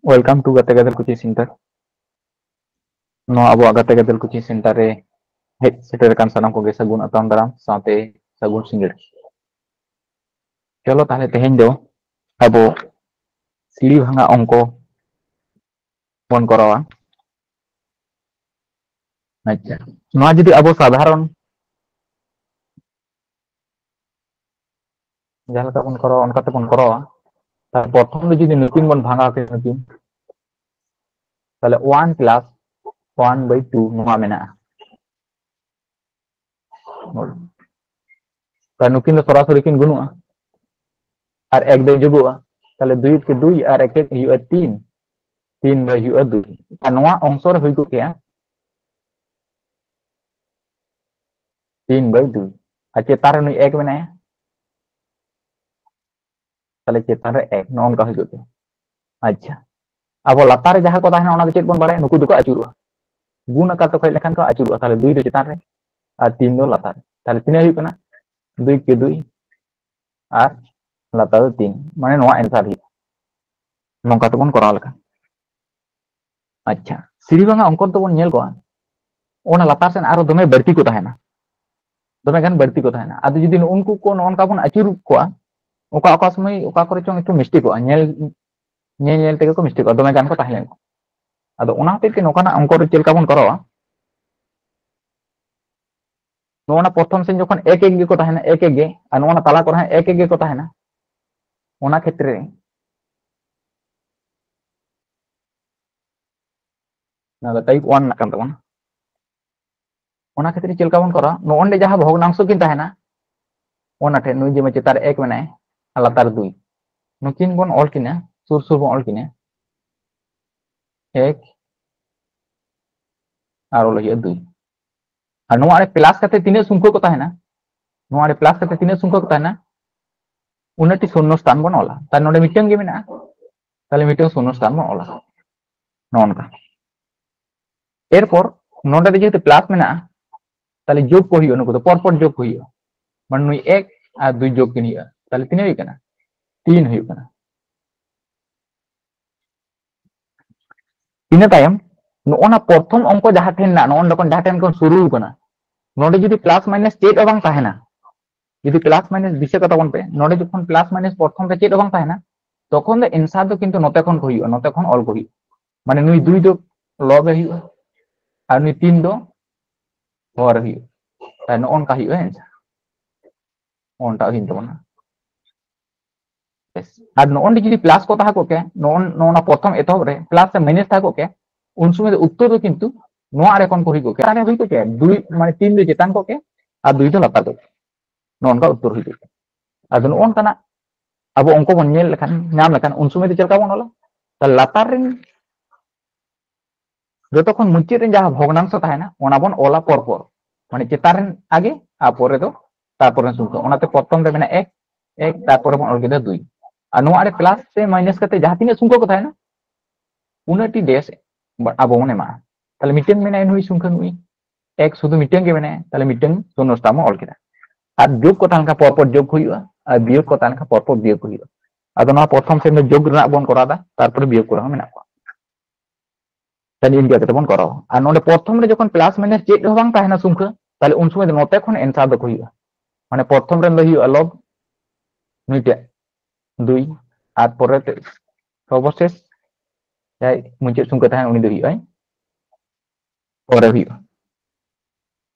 Welcome to Gate Gadel Coaching Center. No abo Gate Gadel Coaching Center re hej seterekan sanam koge sagun atang daram saute sagun singir. Chalo tahle teheny do abo siri bhanga ongko bon korawa. Acha. Noa jodi abo sadharon jahan leka bon korawa onka te bon korawa. tar prothom do jodi nutin bon bhanga ke nutin tale 1 plus 1/2 noa mena. tar nukin do sorasori kin gunua ar ek do jugua tale 2 ke 2 ar ek ke huwa 3 3/2 2 ar noa ongsor hui ko kya 3/2 ar chetar nui ek mena tale chetar re ek no onka hui ko kya. Acha abo latar jaha ko tahena ona do chet bon bare nuku do ko acurua gun aka to kai lekhan ko acurua tale 2 do chetar re ar 3 do latar tale tine hui kana 2 ke 2 ar latar do 3 mane noa answer hi nongka to bon koraw lekha. Acha siri banga ongkon to bon nyel ko ona latar sen aro dome barti ko tahena dome gan barti ko tahena adu jodi unku ko non ka bon acur ko oka oka samay oka kore chong ekটু মিষ্টি ko nyel nyel nyel tege ko মিষ্টি ko dome gan ko tahlen ko ado ona hote nokana ongko re chelka bon korawa nona prothom sen jokon ek ek ge ko tahena ek ek ge ar nona tala ko tahena ek ek ge ko tahena ona khetre na type 1 kan tabon ona khetre chelka bon kora no onde jaha bhognangso kin tahena ona the nui je me chetar ek menai latar 2 nukin bon ol kina sur sur bon ol kina ek ar ol hiya 2 ar noa re plus kate tine sungko ko tahena noa re plus kate tine sungko ko tahena unati shunno stan bon ola tar node miteng ge mena tale miteng shunno stan bon ola non ka erpor node de jehtu plus mena tale jog ko hiyo nuko to por jog ko hiyo man nui ek ar 2 jog kin hiyo tale tine hui kana 3 hui kana ina tayam no ona prothom ongko jaha then na no ondokon jaha then kon suru kana node jodi plus minus chet obang tahena যদি plus minus দিশে কথা বলবে নডে যখন plus minus প্রথম টা চেট obang tahena তখন দে answer do কিন্তু নতে kon ko hiyo note kon ol ko hiyo mane nui 2 do log hiyo ar nui 3 do hor hiyo ta no on ka hiyo answer on ta hin tabona yes ar no onde jodi plus কথা ko ke no na prothom etob re plus se minus থাকো ke un সময় উত্তর do কিন্তু no are kon ko hiyo ke tane hui ko ke 2 mane 3 do chetan ko ke ar 2 do latar ko non ka uttor hui ko ado on kana abo ongko bon nyel lekhan nyam lekhan un সময় do chelka bon ola ta latar ren যতক্ষণ মুচির rain যাহা ভগ্নাংশ tahena ona bon ola por por মানে চেতারেন আগে আর পরে তো তারপরে শুনতো ওনাতে প্রথম রে মানে 1 1 তারপরে bon ol geda 2 আর নো আরে প্লাস সে মাইনাস কাতে যাহা তিনে সংখ্যা ko tahena unati des abo mone ma তাহলে মিটেন মেনা নুই সংখ্যা নুই 1 শুধু মিটেন গে মেনা তাহলে মিটেন শূন্যস্থান ol geda আর যোগ কথা আনকা পর পর যোগ হইবা আর বিয়োগ কথা আনকা পর পর বিয়োগ হইবা আদো না প্রথম সে যোগ রেনা bon korada তারপরে বিয়োগ করা মেনা tadi India kita pun korau. Anu de prothom re jokon plus minus chet ho bang tahena sungkha tale un somoy note khon answer do huiba mane prothom ren do huiba log nuite 2 ar pore te সর্বশেষ jai muncul sungkha tahena uni do huiba pore huiba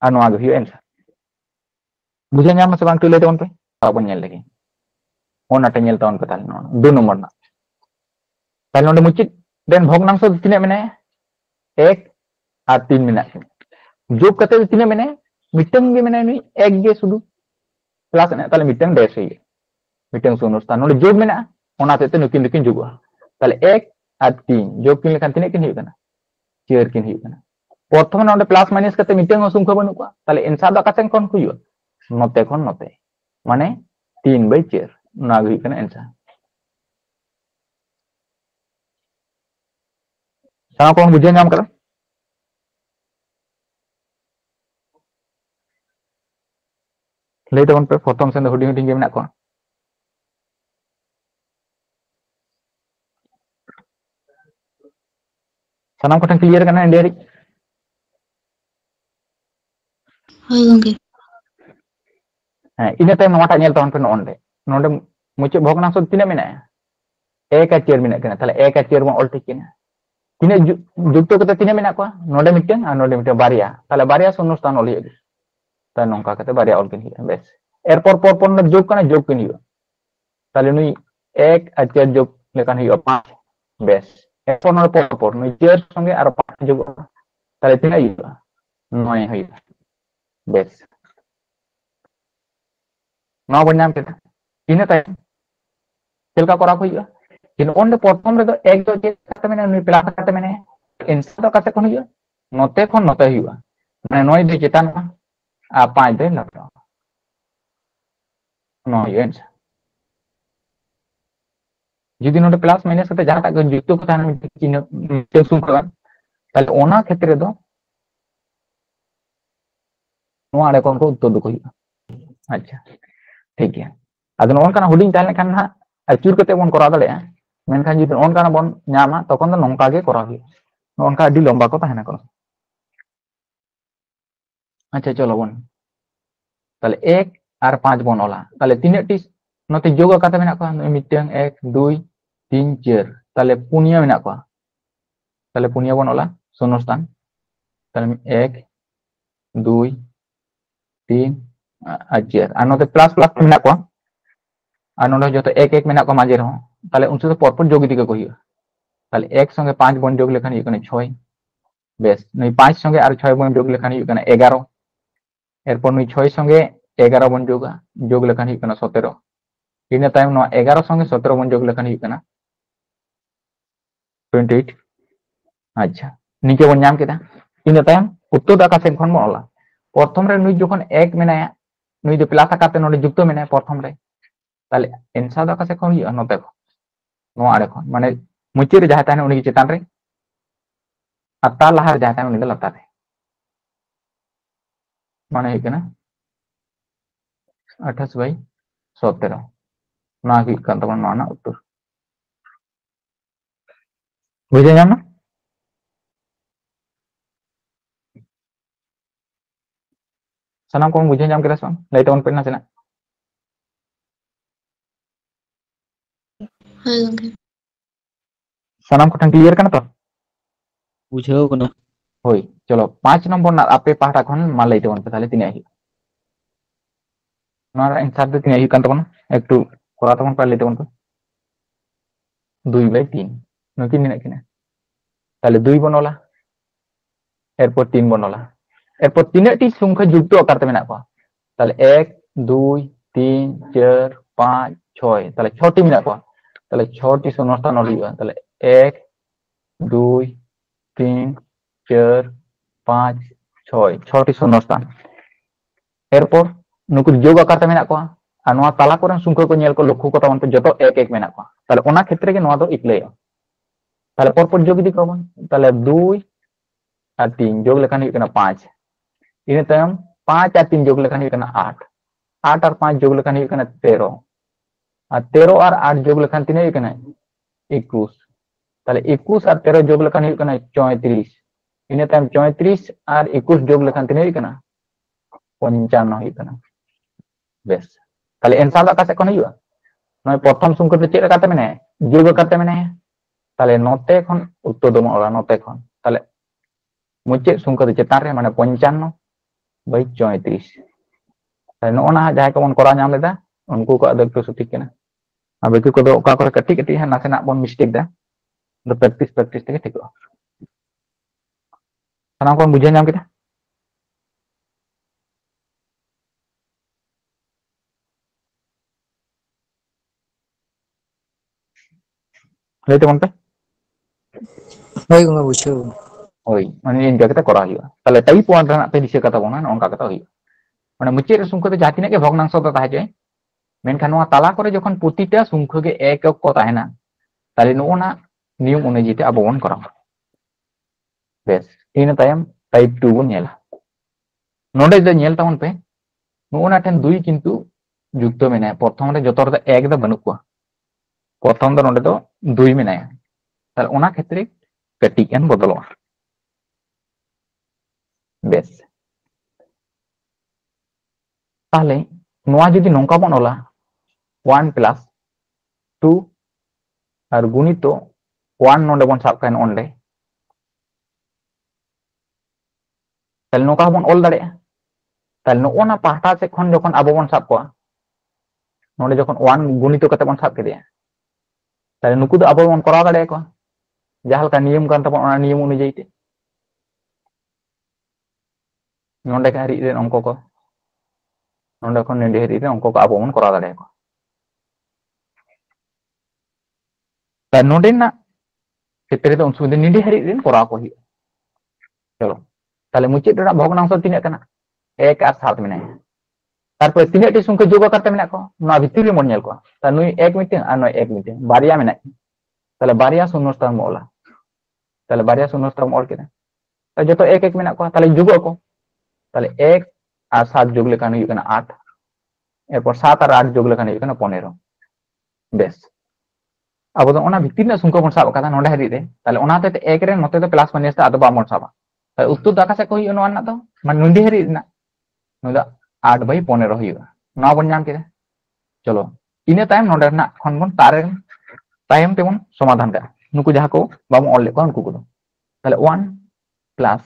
anu age huiba answer bujhe nyam se bang tule ton pe abon nyel lagi ona te nyel ton pe tale no 2 nomor na tale nonde muncul den bhognangso tine menaya 1 R 3 minute যোগ করতে তিনে মানে মিটাং গে মানে নি এক গে শুধু plus না তাহলে মিটাং ড্যাশ হই মিটাং শূন্যস্থান নলে যোগ মেনা ওনাতে তে নকিন নকিন যোগ তাহলে 1 আর 3 যোগ কিন লেখান তিনে কিন হই কানা 4 কিন হই কানা প্রথমে নলে প্লাস মাইনাস করতে মিটাং অসংখ্য বনু কো তাহলে এনসার দা কাছেন কোন কইও নতে কোন নতে মানে 3/4 না হই কানা answer sama ko bujen nyam kara lay tabon pe prothom sen huding huding ge menak ko सानाम कोठन क्लियर करना इंडिया री Hoi gongke. हाँ इन्हें टाइम नवाटा नेल तावन पे नोंडे नोंडे मुझे भोगनांश तीन मिनट एक चेयर मिनट करना ताले एक चेयर में ऑल ठीक किना तीन जुक्तो कते तीन मिनट को नोंडे मिटन और नोंडे मिटन बारिया ताले बारिया शून्य स्थान ऑल हियो ता नोंका कते बारिया ऑल किन हियो बेस एरपर पर जोग कना जोग किन हियो ताले नुई एक चेयर जोग लेकान हियो 5 बेस एरपर नोंडे पर नुई चेयर संगे और 5 जोग ताले तीन हियो 9 हियो बेस नौ बन नाम केता इन तायम चलका करा को हियो इन ओंडे प्रथम रे दो एक दो चेक करते मैंने नुई प्लास करते मैंने इंसा तो कते कोन हियो नोते खन नोते हियो माने 9 दे चेतान आ 5 दे नतो नो हियो जुदी नोडे प्लस माइनस कते जहां तक जुक्तो को थाना चिन्ह सुन करन ताले ओना क्षेत्र दो नो आड़े कोन को उत्तर दो हियो अच्छा ठीक है अदन ओन kana हुडिंग ताले खान ना अचूर कते बन करा दाड़े मेनखान जुदी ओन kana बन ᱧᱟᱢᱟ तखन दो नोंका गे करा हियो नोंका अडी लंबा को ताहेना को अच्छा चलो बन ताले 1 और 5 बन ओला ताले तीन टी नोते जोग काते मेना को मिटन 1 2 3 4 ताले पुनिया मेना को ताले पुनिया बन ओला शून्य स्थान ताले 1 2 3 4 और नोते प्लस प्लस मेना को और नोडे जो एक एक मेना को माजे रहो ताले उनसे तो परपर जोग दिके को हियो ताले 1 संगे 5 बन जोग लेखान हियो कने 6 बेस नहीं 5 संगे और 6 बन जोग लेखान हियो कने 11 एरपर नुई 6 संगे 11 बन जोग लेखान हियो कने 17 इन तायम नो 11 संगे 17 बन जोग लेखान हियो कने 28 अच्छा निके बन नाम केदा इन तायम उत्तर दाका सेन खन मोला प्रथम रे नुई जखन 1 मेनाया नुई दो प्लास काते नोडे जुक्तो मेनाया प्रथम रे ताले एंसा दाका से खन हियो नोते को नो आड़े खन माने मुचे रे जहां ताने उनी चेतान रे अता लहार जहां ताने उनी लता रे माने हियो कने 28/17 ना हियो कन तबन ना उत्तर बुझे जाम ना सनाम को बुझे जाम केदा सम लई तबन पे ना सेना Hoi gongke. सनाम को क्लियर करना तो बुझाव कना होई चलो 5 नंबर ना आपे पाहटा खन मा लई तबन पे ताले तिने हियो नोरा आंसर दो तिने हियो कन तबन एकटू करा तबन पे लई तबन पे 2/3 नुकिन निना किना ताले 2 बनोला एरपर 3 बनोला एरपर तीन टी संख्या जुक्तो करते मेना को ताले 1 2 3 4 5 6 ताले 6 टी मेना को ताले 6 टी शून्यस्थान ओलियो ताले 1 2 3 4 5 6 टी शून्यस्थान एरपर नुकुर जोग करते मेना को और नोआ ताला कोरन संख्या को नेल को लक्ष्य को तमन पे जतो एक एक मेना को ताले ओना क्षेत्र के नोआ दो इकलेयो ताले परपर जोग दी कोबन ताले 2 और 3 जोग लेखान हियो कना 5 इन तायम 5 और 3 जोग लेखान हियो कना 8 8 और 5 जोग लेखान हियो कना 13 और 13 और 8 जोग लेखान तीन हियो कना 21 ताले 21 और 13 जोग लेखान हियो कना 34 इन तायम 34 और 21 जोग लेखान तीन हियो कना 55 हियो कना बेस ताले आंसर दा कासे कोन हियो नय प्रथम संख्या तो चेक करते मेने जोग करते मेने ताले नोते खन उत्तर दम ओला नोते खन ताले मुचे संख्या तो चेतान रे माने 55/34 ताले नोना जहां को बन करा नाम लेदा उनको को अदक तो सटीक केना अब बाकी को दो ओका करे कटी कटी है नासे ना बन मिस्टेक दा दो प्रैक्टिस प्रैक्टिस ते ठीक हो सना को बुझे नाम केदा लेते बन पे हoi गंगा बुझाव ओई माने इन जगह करा हियो ताले टाइप 1 रना पे दिसे कथा बना नोंका कथा हियो माने मुचे रे संख्या तो जातिने के भग्नांश तो ताहे जे मेनखान नोआ ताला करे जखन प्रतिटा संख्या के एक एक को ताहेना ताले नोना नियम अनुযায়ী ते अब बन करा बेस इन तायम टाइप 2 बन नेला नोडे दे नेल तावन पे नोना ठेन दुई किंतु जुक्त मेना प्रथम रे जतो रे एक द बनु को प्रथम दो नोडे दो दुई मेना ताले ओना क्षेत्र ketiik en bodoloa. Bes. Tahle noa jodi nongka bon ola 1 plus 2 ar gunito 1 nonde bon sab kaen onde. Tahle nongka bon ol daড়েয়া. Tahle nogona pahta se khon jokon abo bon sab koa. Nonde jokon 1 gunito kate bon sab kedeya. Tahle nuku do abo bon koraw daড়েয়া koa. Jaha leka niyam kan tabon ona niyam onujai te. Nonde ka hari ren ongko ko. Nonde khon nende hari ren ongko ko abo bon koraw daড়েয়া koa. Tahle nonde na ক্ষেত্রে তো অংশ needy হারি rain করা কো হিয়া চলো তাহলে মুচিত রেনা ভগ্নাংশ তিনাক কানা 1 আর 7 মেনায় তারপরে তিনাটি সংখ্যা যোগ করতে মেনা কো না ভিতর রে মন নেল কো তা নুই 1 মিটিং আর নয় 1 মিটিং বারিয়া মেনা তাহলে বারিয়া শূন্যস্থান মোলা তাহলে বারিয়া শূন্যস্থান মোল কেনা তাহলে যত 1 1 মেনা কো তাহলে যোগ কো তাহলে 1 আর 7 যোগ লেখানো হিয়া কানা 8 এরপর 7 আর 8 যোগ লেখানো হিয়া কানা 15 বেশ अब तो भितर संख्या बन सब नोडे हरी ताले एक रे नोते तो प्लस माइनस आदो बामन साबा उत्तर दाका से को हुआ तो मान नुंडी हरी ना 8/15 हुआ ना बन नाम केदा चलो इने टाइम नोडे ना खन बन तारे टाइम तेमन समाधान का नुकु जहां को बाम ऑल ले को उनको को ताले 1 प्लस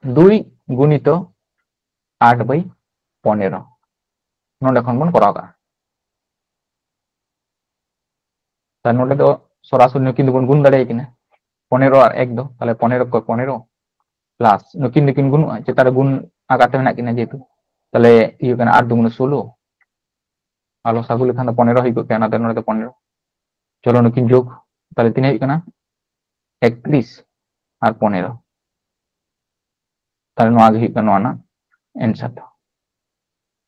2 गुणित 8/15 नोडे खन बन करागा तार नोडे दो सरासरि नुकिन दोबन गुण दाड़े किना 15 और 1 दो ताले 15 को 15 प्लस नुकिन नुकिन गुण चेतारे गुण आकाते मेना किना जेतु ताले इयो कना 8 दुगुण 16 आलो सागु लेखान 15 हिको केना ते नोडे 15 चलो नुकिन जोग ताले तिने हिको कना 31 और 15 ताले नोआ गे हिको नोआ ना आंसर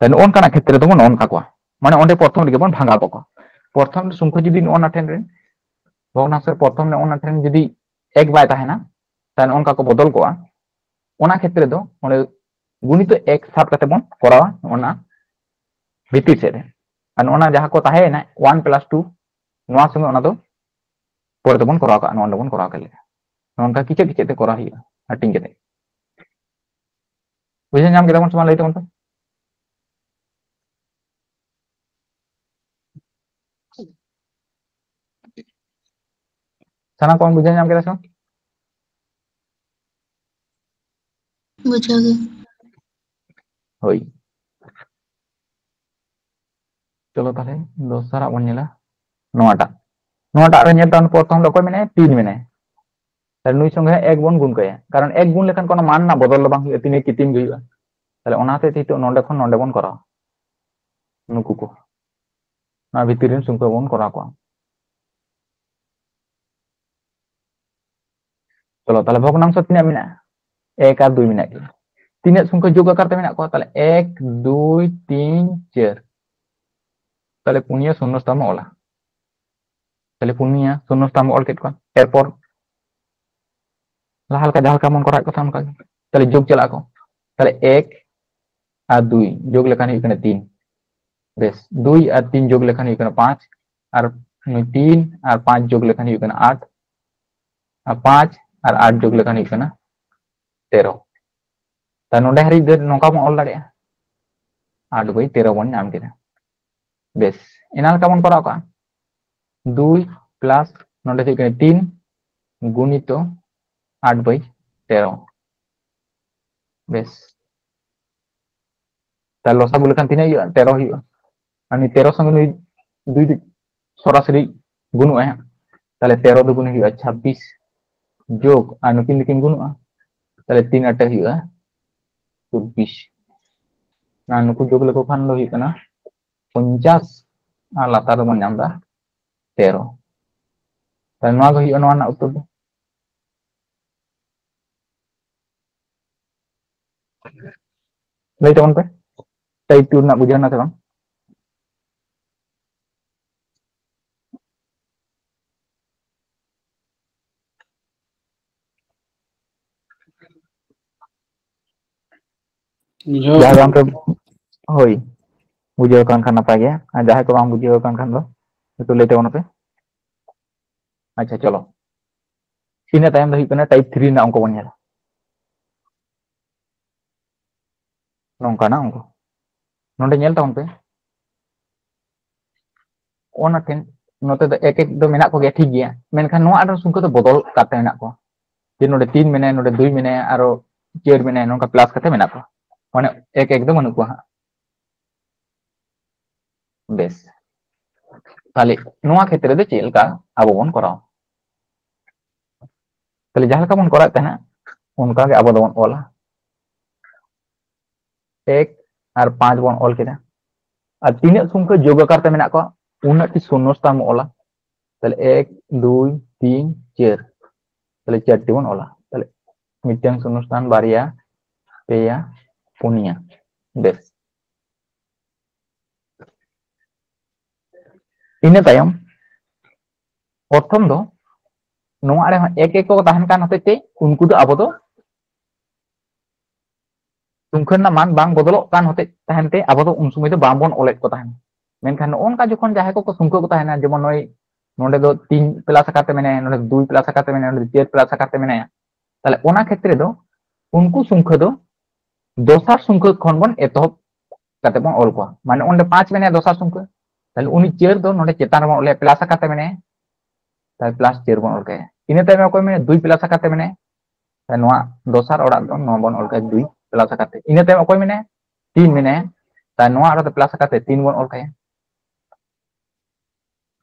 ताले ओन काना क्षेत्र तो बन ओन का को माने ओंडे प्रथम दिगे बन भांगा बको प्रथम संख्या जुदी ओना ठेन रे भग्नांश प्रथम ने ओना ठेन जुदी 1 बाय ताहेना तान ओनका को बदल कोआ ओना क्षेत्र दो ओने गुणित 1 साब कते बन करावा ओना भितिर से रे अन ओना जहां को ताहे ना 1 + 2 नोआ संगे ओना दो पर बन करावा का ओना बन करावा केले ओनका किचे किचे ते करा हिया हटिंग केते बुझे नाम केदा बन समान लई तबन साना कौन बुझे नाम केदा सो बुझा गया होई चलो ताले दोसरा बन नेला नोटा रे नेल तान प्रथम लो को मेने 3 मेने ताले नुई संगे 1 बन गुण कया कारण 1 गुण लेखान कोनो मान ना बदल बांग हुआ 3 की 3 गे हुआ ताले ओनाते तितो नोडे खन नोडे बन करा नुकु को ना भितिरिन संख्या बन करा को चलो ताले भग्नांश तिना मेना 1 और 2 मेना के तीन संख्या जोग करते मेना को ताले 1 2 3 4 ताले पुनिया शून्यस्थान ओला ताले पुनिया शून्यस्थान ओल केट को एरपर लाहल का जहां का मन करा को थाम का ताले जोग चला को ताले 1 और 2 जोग लेखान ही कने 3 बेस 2 और 3 जोग लेखान ही कने 5 और 3 और 5 जोग लेखान ही कने 8 और 5 और 8 जोग लेखान ही कने 13 ता नोडे हरी दे नोका बन ऑल दाड़ेया 8/13 बन नाम केदा बेस इनाल का बन करा का 2 प्लस नोडे से कने 3 गुणित 8/13 बेस ताले लसा गुलेखान तिना हियो 13 हियो अनि 13 संगे 2 सरासरि गुणुआ ताले 13 दो गुण हियो 26 जोग और नुकिन नुकिन गुणुआ ताले 3 8 हियो 24 ना नुकु जोग लेको खान लो हियो कना 50 और लातार मन नाम दा 13 ताले नोआ गो हियो नोआ ना उत्तर दो लई तबन पे टाइप 2 ना बुझा ना तबन जहां हम पे होई बुझे कान खान नपाय गया जहां को बांग बुझे कान खान दो तो लेते बन पे अच्छा चलो ᱤᱱᱟᱹ ᱛᱟᱭᱚᱢ ᱫᱚ ᱦᱩᱭᱩᱜ ᱠᱟᱱᱟ ᱴᱟइप 3 ᱨᱮᱱᱟᱜ ᱚᱝᱠᱚ ᱵᱚᱱ ᱧᱮᱞᱟ ᱱᱚᱝᱠᱟᱱᱟᱜ ᱚᱝᱠᱚ ᱱᱚᱰᱮ ᱧᱮᱞ ᱛᱟᱵᱚᱱ ᱯᱮ ᱚᱱᱟ ᱴᱷᱮᱱ ᱱᱚᱛᱮ ᱫᱚ एक एक ᱫᱚ ᱢᱮᱱᱟᱜ ᱠᱚᱜᱮᱭᱟ ᱴᱷᱤक ᱜᱮᱭᱟ ᱢᱮᱱᱠᱷᱟन ᱱᱚᱣᱟ ᱟᱨᱚ ᱥᱚᱝᱠᱷᱟ ᱫᱚ ᱵᱚᱫᱚᱞ ᱠᱟᱛᱮ ᱢᱮᱱᱟᱜ ᱠᱚᱣᱟ ᱡᱮ ᱱᱚᱰे 3 ᱢᱮᱱᱟᱭᱟ ᱱᱚᱰे 2 ᱢᱮᱱᱟᱭᱟ ᱟᱨᱚ 4 ᱢᱮᱱᱟᱭᱟ ᱱᱚᱝᱠᱟ प्लस ᱠᱟᱛᱮ ᱢᱮᱱᱟᱜ ᱠᱚᱣᱟ ᱢᱟᱱᱮ एक एक ᱫᱚ ᱵᱟᱹᱱᱩᱜ ᱠᱚᱣᱟ ᱦᱟᱸᱜ बेस ताले नोआ क्षेत्र दे चेल का अब बन कराओ ताले जहां का बन करा तहना उनका के अब बन ओला एक और 5 बन ओल केदा और तीन संख्या जोग करते मेना को उन्नति शून्य स्थान ओला ताले 1 2 3 4 ताले 4 बन ओला ताले मिटन शून्य स्थान बारिया पेया पुनिया बेस इन तायम प्रथम दो नोआ रे एक एक को तहन कान होते उनको दो अब दो संख्या मान बांग बदलो कान होते तहनते अब दो उन समय दो बांग बन ओलेट को तहन मेनखान ओनका जखन जाहे को संख्या को तहना जेमन नय नोडे दो 3 प्लस काते मेने नोडे 2 प्लस काते मेने नोडे 4 प्लस काते मेने ताले ओना क्षेत्र दो उनको संख्या दो दोसार संख्या खन बन एतहब काते बन ओल को माने ओंडे 5 मेने दोसार संख्या ताले उनी 4 दो नोडे चेतान बन ओले प्लस काते मेने ताले प्लस 4 बन ओल के इने ताय में कोई मेने 2 प्लस काते मेने ताले नोआ दोसार ओडा दो नो बन ओल के 2 प्लस काते इने ताय में कोई मेने 3 मेने ताले नोआ ओडा प्लस काते 3 बन ओल के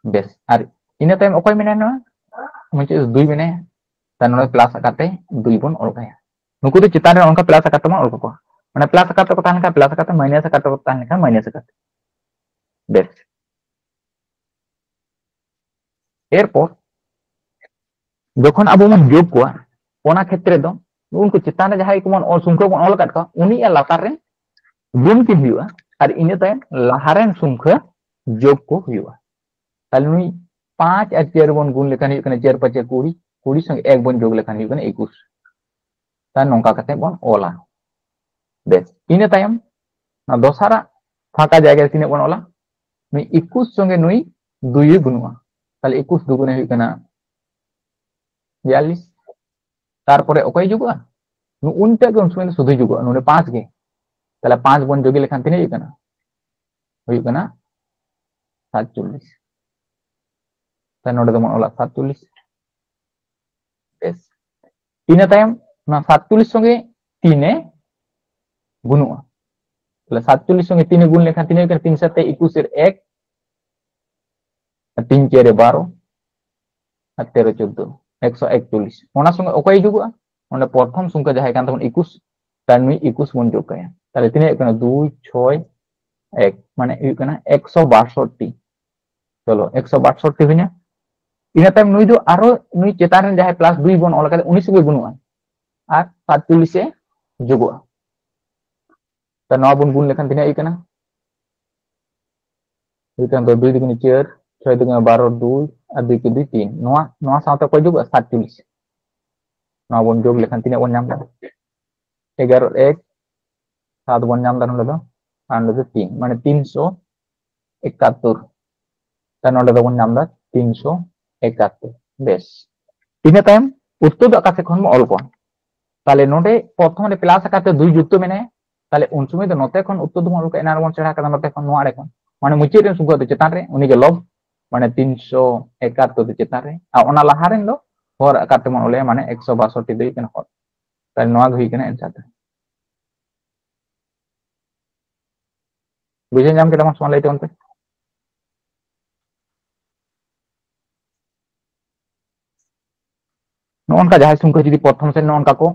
बेस और इने ताय में कोई मेने नो मुझे 2 मेने ताले नोडे प्लस काते 2 बन ओल के नुकु दो चेतान रे उनका प्लस काते बन ओल को माने प्लस काते को तान का प्लस काते माइनस काते को तान का माइनस काते बेस एरपर जखन अब मन जोग को ओना क्षेत्र दो उनको चितान रे जहाई को मन और संख्या बन ओल काट को उनी या लातार रे गुण की हुआ और इने ताय लाहारेन संख्या जोग को हुआ ताले नुई 5 और 4 बन गुण लेखान हुआ 4 5 20 20 संगे 1 बन जोग लेखान हुआ 21 ता नोंका कते बन ओला बेस इने तायम ना दोसारा फाका जायगा तिने बन ओला नुई 21 संगे नुई 2 गुणवा ताले 21 दुगुने हुआ कना 42 तारपरे ओकय जुगुआ नु उनटा के उन समय सुधु जुगुआ नुने 5 गे ताले 5 बन जोगे लेखान तिने हुआ कना 47 ता नोडे दमन ओला 47 बेस इने तायम ना 47 संगे 3 गुणवा ताले 47 संगे 3 गुण लेखान तिने हुआ 3 7 21 एर 1 3 4 12 और 13 14 141 ओना संगे ओकय जुगुआ ओने प्रथम संख्या जहाय कान तमन 21 तानुई 21 बन जोग कया ताले तिने हुआ 2 6 1 माने हुआ कना 162 चलो 162 हुइना इना तायम नुई दो आरो नुई चेतान रे जहाय प्लस 2 बन ओल काते 19 गय गुणवा और 47 से जुगुआ ता नवा बन गुण लेखान तिने हुआ कना 2 दुगुनी 4 6 दुगुनी 12 2 और 2 के 2 3 नवा नवा साथे को जुगुआ 47 नवा बन जोग लेखान तिने बन नाम दा 11 1 7 बन नाम दा नोडे दो और नोडे 3 माने 371 ता नोडे दो बन नाम दा 371 बेस इने तायम उत्तर दो आकाशे खन ऑल को ताले नोडे प्रथम रे प्लस काते 2 जुक्त मेने ताले उन समय दो नोते खन उत्तर दो ऑल को एनार बन चढ़ा का नोते खन नोआ रे खन माने मुचे रे सुगो दो चेतान रे उनी के लॉग माने 371 दो चेतान रे आ ओना लाहारेन दो होर काते मन ओले माने 162 दो कन होर ताले नोआ गई कने आंसर बुझे नाम के तमन समान लैते उनते नोनका जहां संख्या जदि प्रथम से नोनका को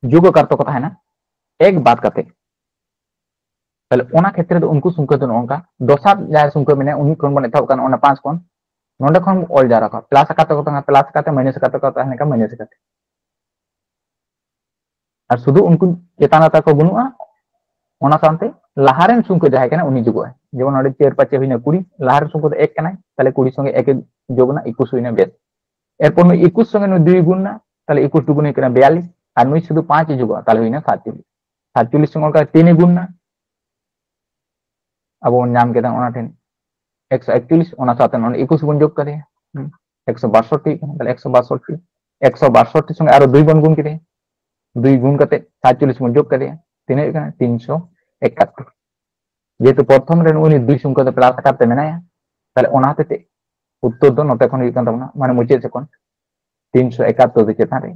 जोग करते को ताहेना एक बात करते ताले ओना क्षेत्र दो उनको संख्या दो नोनका दोसार जहां संख्या मेने उनी कोन बन एथाव कान ओना 5 कोन नोंडे खन ऑल जा रखा प्लस काते को ताना प्लस काते माइनस काते को ताहेना का माइनस काते और शुद्ध उनको चेतानता को गुनुआ ओना सानते लाहारेन संख्या जहां काना उनी जुगुआ जेमन नोडे 4 5 हुइना 20 लाहार संख्या दो 1 काना ताले 20 संगे 1 जोगना 21 हुइना बेस एरपर नु 21 संगे नु 2 गुणना ताले 21 दुगुने कना 42 और नुई शुद्ध 5 जुगुआ ताले हुइना 47 47 संगे का 3 गुणना अब ओन नाम के ओना ठेन 141 ओना साथे ओना 21 बन जोग करे 162 ताले 162 162 संगे आरो 2 बन गुण के 2 गुण करते 47 बन जोग करे तीन 371 जेहेतु प्रथम रे उनी 2 संख्या तो प्लस करते मेनाया ताले ओना होते उत्तर दो नोटे खन हुई तबना माने मुचे से कोन 371 दो चेतान रे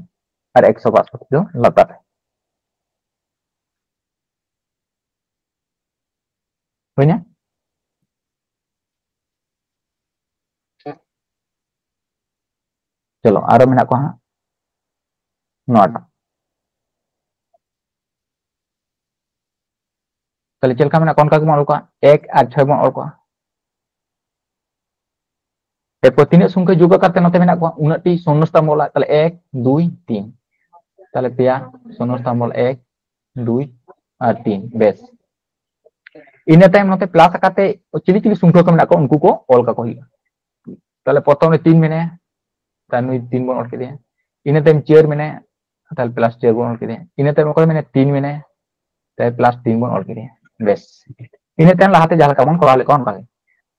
और 162 दो लातार होइना चलो आरो मेना को हां नोटा ताले चलका मेना कोन का मोल को 1 और 6 बन और को एरपर तीन संख्या जुग करते नोते मेना को उनटी शून्यस्था मोल ताले 1 2 3 ताले पेया शून्यस्था मोल 1 2 और 3 बेस इन टाइम नोते प्लस करते चिली चिली संख्या को मेना को उनको को ऑल का को ही ताले प्रथम में 3 मेने तानु 3 बन और के दिया इन टाइम 4 मेने ताले प्लस 4 बन और के दिया इन टाइम को मेने 3 मेने ताले प्लस 3 बन और के दिया बेस इन टाइम लाते जहां का बन करा ले कोन का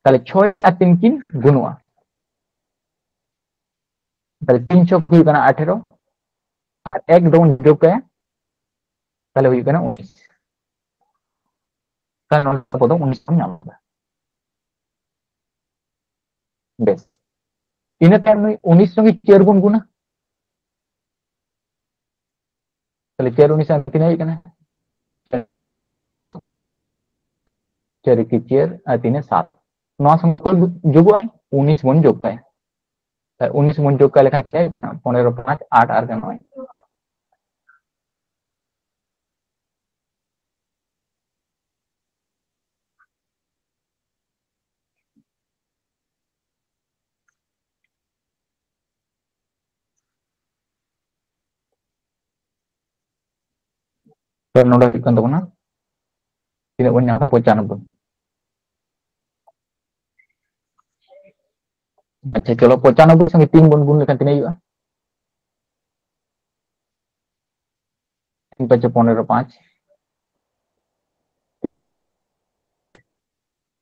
ताले 6 और 3 किन गुणवा ताले 3 6 हुई कना 18 और 1 दोन जोग के ताले हुई कना 19 ताले नोटे को 19 हम नाम बेस इन टाइम में 19 संगे 4 गुण गुना ताले 4 19 तीन हुई कना 4 की 4 और 3 7 नौ संख्या जोग 19 बन जोग का 19 बन जोग का लेखा है 15 5 8 और 9 तो नोडा kan tawna tidak punya 95 अच्छा चलो 95 संगे 3 बन गुण लेखन तीन हुआ 3 5 15 5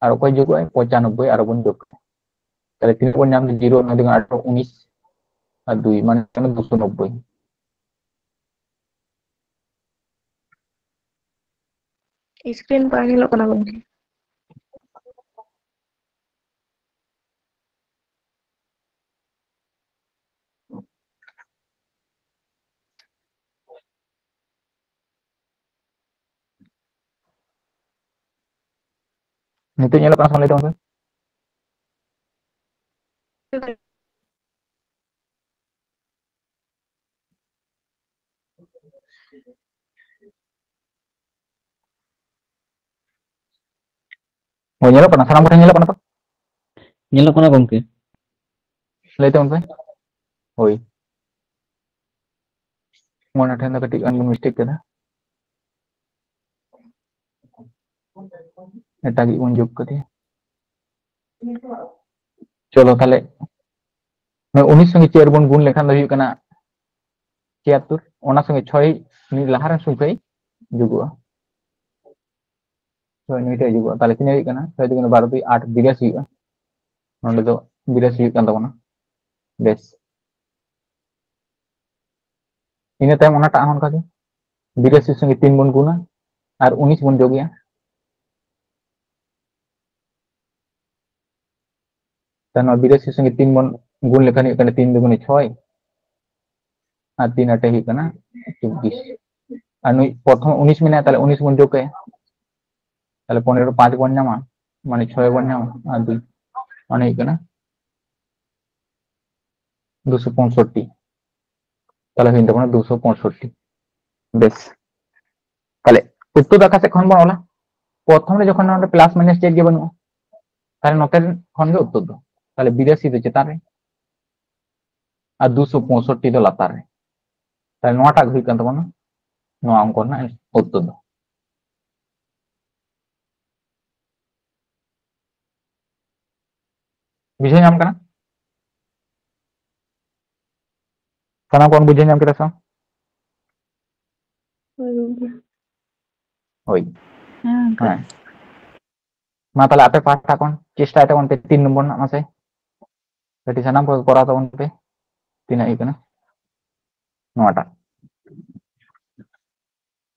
और कोई जोग है 95 और बन जोग ताले 3 बन नाम 0 ना dengan 18 19 और 2 माने 290 स्क्रीन पर nyelok kana gongke nitu nyelok kana sama itu mau nyelok kana salam kana nyelok kana to Nyelok kena gongke. lay teman pe hoi mona thenda kati an mistake kada eta gi un jog kati चलो ताले मैं 19 संगे 4 बन गुण लेखन हुई कना 76 ओना संगे 6 नि लाहार संख्या जुगुआ 6 नि ते जुगुआ ताले किने हुई कना 6 दुगुना 12 2 8 82 हुआ नोंडे दो 82 हुई kan tabona बेस इन टाइम ओना टा हन का 82 संगे 3 बन गुणा और 19 बन जोगिया तनो 82 संगे 3 बन गुण लेखन हुई कना 3 दुगुने 6 और 3 8 हुई कना 24 और नुई प्रथम 19 में ताले 19 बन जोग के ताले 15 5 बन नामा माने 6 बन नामा और 2 माने हुई कना 265 ताले हुई तबना 265 बेस ताले उत्तर दाका से खन बन ओला प्रथम रे जखन नोंडे प्लस माइनस चेक गे बनु ताले नोते खन गे उत्तर दो ताले 82 दो चेतान रे और 265 दो लातार रे ताले नोटा हुई kan तबना नो अंक ना उत्तर दो बुझे नाम कना kana kon बुझे नाम kita sa hoi ha ma tala ape pahta kon chesta eta kon pe 3 nombor na mase jadi sanam ko kora ta kon pe tina ikana NOTA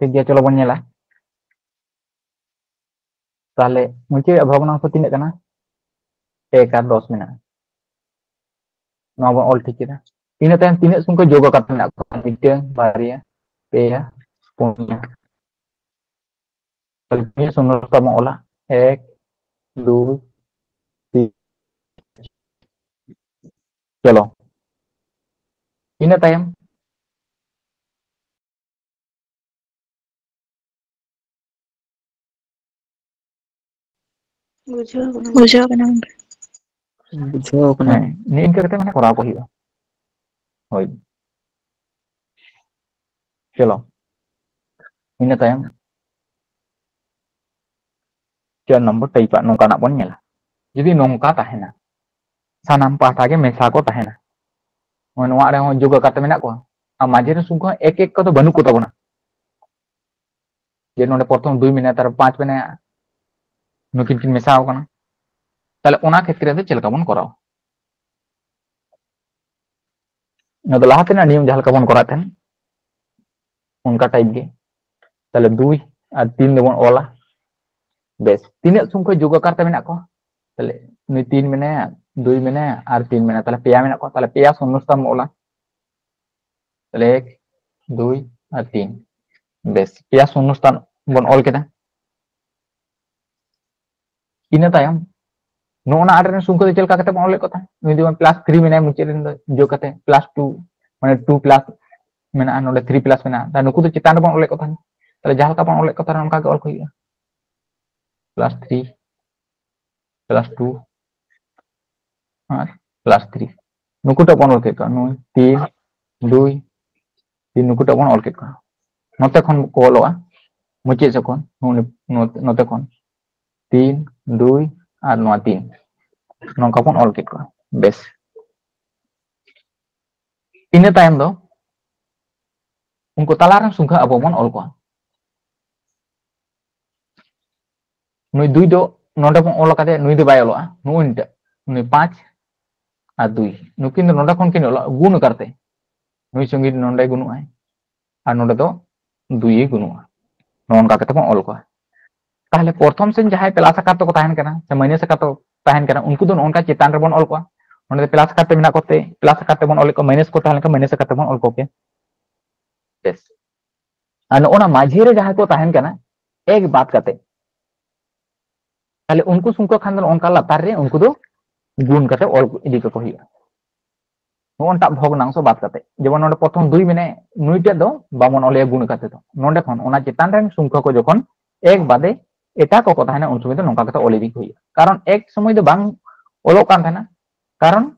ठीक गया चलो बन नेला ताले मुझे भग्नांश तीन करना 1 और 10 मेना नोबा ऑल ठीक है इन टाइम तीन संख्या जोग करते मेना मिटन बारिया पेया पुनिया ताले सुनरता म ओला 1 2 3 चलो इन टाइम बुझाव कना बुझाव कना नीन करते मैंने करा को हियो होय चलो इन टाइम 4 नंबर टाइप नोंका बन नेला यदि नोंका ताहेना सानाम पाटा के मेसा को ताहेना नोआ रे हो जोग करते मेना को आ माझे रे सुंखा एक एक को तो बनू को तबना जे नोडे प्रथम 2 मिनट तार 5 मिनट नुकिन किन मेसाव कना ताले ओना क्षेत्र में चलका बन कराओ न तो लाहाते ना नियम जहां बन करा थेन उनका टाइप गे ताले 2 और 3 देबन ओला बेस तीन संख्या जोग करते मेना को ताले नुई 3 मिनट 2 मिनट और 3 मिनट ताले पेया मेना को ताले पेया शून्यस्थान ओला ताले 1 2 और 3 बेस पेया शून्यस्थान बन ऑल केदा इन तायम नोना आडरे संख्या चलका कते बन ऑल को था नुई दिवन +3 मिनट मुचे जो कते +2 माने 2 प्लस मेना नोडे 3 प्लस मेना ता नुकु तो चितान बन ऑल को था ताले जहां का बन ऑल को था उनका के ऑल को हिया +3 +2 और +3 नुकुटा बन ऑल के का नुई 3 2 3 नुकुटा बन ऑल के का नोते खन को ऑलवा मुचे से कोन नोते खन 3 2 और नोआ 3 नोंका बन ऑल के का बेस इन टाइम दो उनको तालारन संख्या अब बन ऑल को नुई 2 दो नोडे बन ऑल काते नुई दो बाय ऑलवा नुई 5 और 2 नुकिन दो नोडा खन किन ऑल गुण करते नुई संगी नोडे गुनुआ और नोडे दो 2 गुनुआ नोनका कते बन ऑल को ताहले प्रथम से जहां प्लस आकार को ताहन कना से माइनस आकार तो ताहन कना उनको दो उनका चेतान रे बन ऑल को ओंडे प्लस आकार मेना कोते प्लस आकार बन ऑल को माइनस को ताहन का माइनस आकार बन ऑल को के बेस और ओना माझी रे जहां को ताहन कना एक बात करते ताहले उनको सुंको खान दो उनका लातार रे उनको दो गुण करते ऑल इदी को हिया नोनटा भग्नांश बात करते जेबन नोडे प्रथम 2 मिने नुइटे दो बामन ऑल गुण करते तो नोंडे खन ओना चेतान रे संख्या को जखन एक बादे एटा को ताहना उन समय तो नोंका कते ऑल इदी को हिया कारण एक समय दो बांग ऑलो कान थाना कारण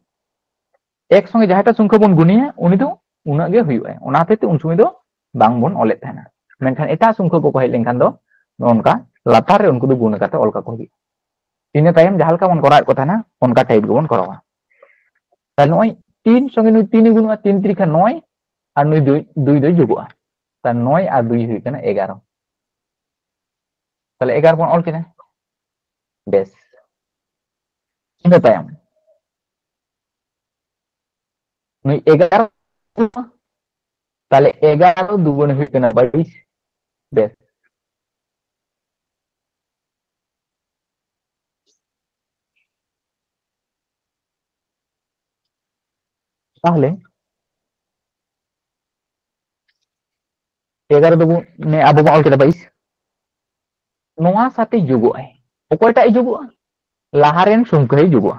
एक संगे जहाटा संख्या बन गुनिया उनी दो उना गे हुइया ओनाते ते उन समय दो बांग बन ऑले थाना मेनखान एटा संख्या को हेज लेनखान दो नोनका लातार रे उनको दो गुण करते ऑल का को हिया इन टाइम जहां का बन करा को थाना उनका टाइप गबन करावा ताल नय 3 संगे नुई 3 गुणा 3 3 9 और नुई 2 2 जुगुआ ता 9 और 2 हुई कना 11 ताले 11 बन ऑल केना बेस इन टाइम नुई 11 ताले 11 दुगुण हुई कना 22 बेस ताहले 11 दुगुण ने अब ऑल केदा 22 नोआ साथे जुगुआ ओकोयटा जुगुआ लाहारेन संख्या जुगुआ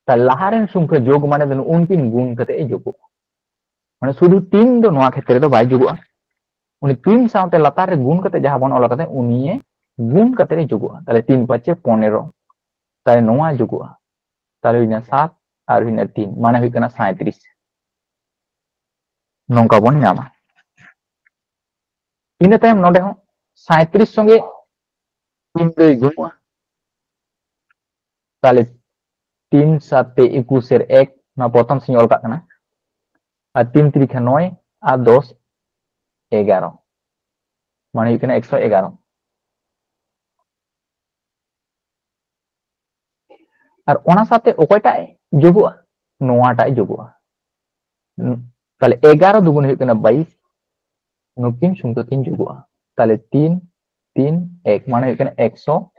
ता लाहारेन संख्या जोग माने दन उनकिन गुण कते जुगुआ माने शुधु 3 दो नोआ क्षेत्र दो बाय जुगुआ उनी 3 साउते लातार रे गुण कते जहां बन ऑल कते उनिए गुण कते जुगुआ ताले 3 5 15 ताले नोआ जुगुआ ताले हुइना 7 और हुइना 3 माने हुइ कना 37 नोंका बन नामा इन टाइम नोडे हो 37 संगे 3 दो गुणुआ ताले 3 7 21 এর 1 না প্রথম সিং অল কানা আর 3 3 9 আর 10 11 মানে এখানে 111 আর ওনা সাথে ওকয়টা যোগুয়া নোয়াটাই যোগুয়া তাহলে 11 দুগুণ হয়ে গেল 22 নুকিন সঙ্গে 3 যোগা তাহলে 3 3 1 মানে এখানে 100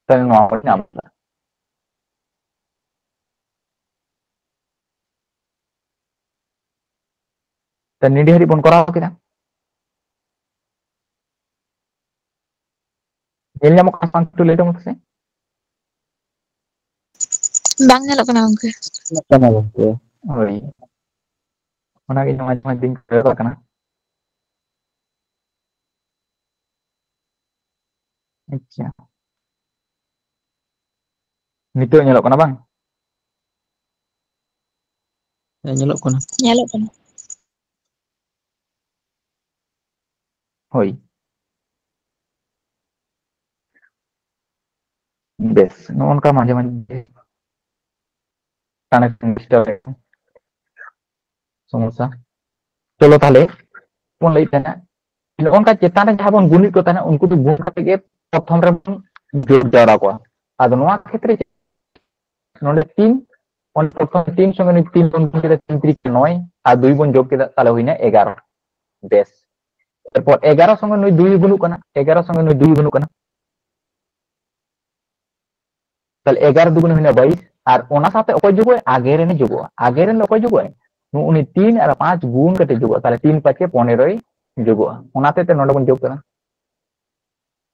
তাহলে নোয়া বন নাম তাহলে নিডি হারি বন করা কিনা এল নামক কান টু লেটা মতসে Bang nyalok kena gongke. Kenapa gongke? ওই ওনাকে মাঝে মাঝে দিন করে কানা আচ্ছা নিতো nyalok kana bang Nyelok kena. Nyalok kena. hoi bes non ka মাঝে মাঝে কানেকশন ডিস্টার্ব সমস্যা চলো তাহলে কোন লইতে না onka chetan re jaha bon gunit ko tane unku tu gun kate ge prothom re bon jog jara ko ado noa khetre node 3 on prothom 3 songe ni 3 bon kete 3 3 9 R 2 bon jog keda tale hoina 11 বেশ এরপর 11 সঙ্গে 2 গুণক কানা 11 সঙ্গে 2 গুণক কানা তাহলে 11 দুগুণ হইনা 22 আর ওনা সাথে অকয় যোগ আগের এনে যোগ আগের এনে অকয় যোগ উনি 3 আর 5 গুণ কেটে যোগ তাহলে 3 5 কে 15 যোগ ওনাতে তে নডে বন যোগ করা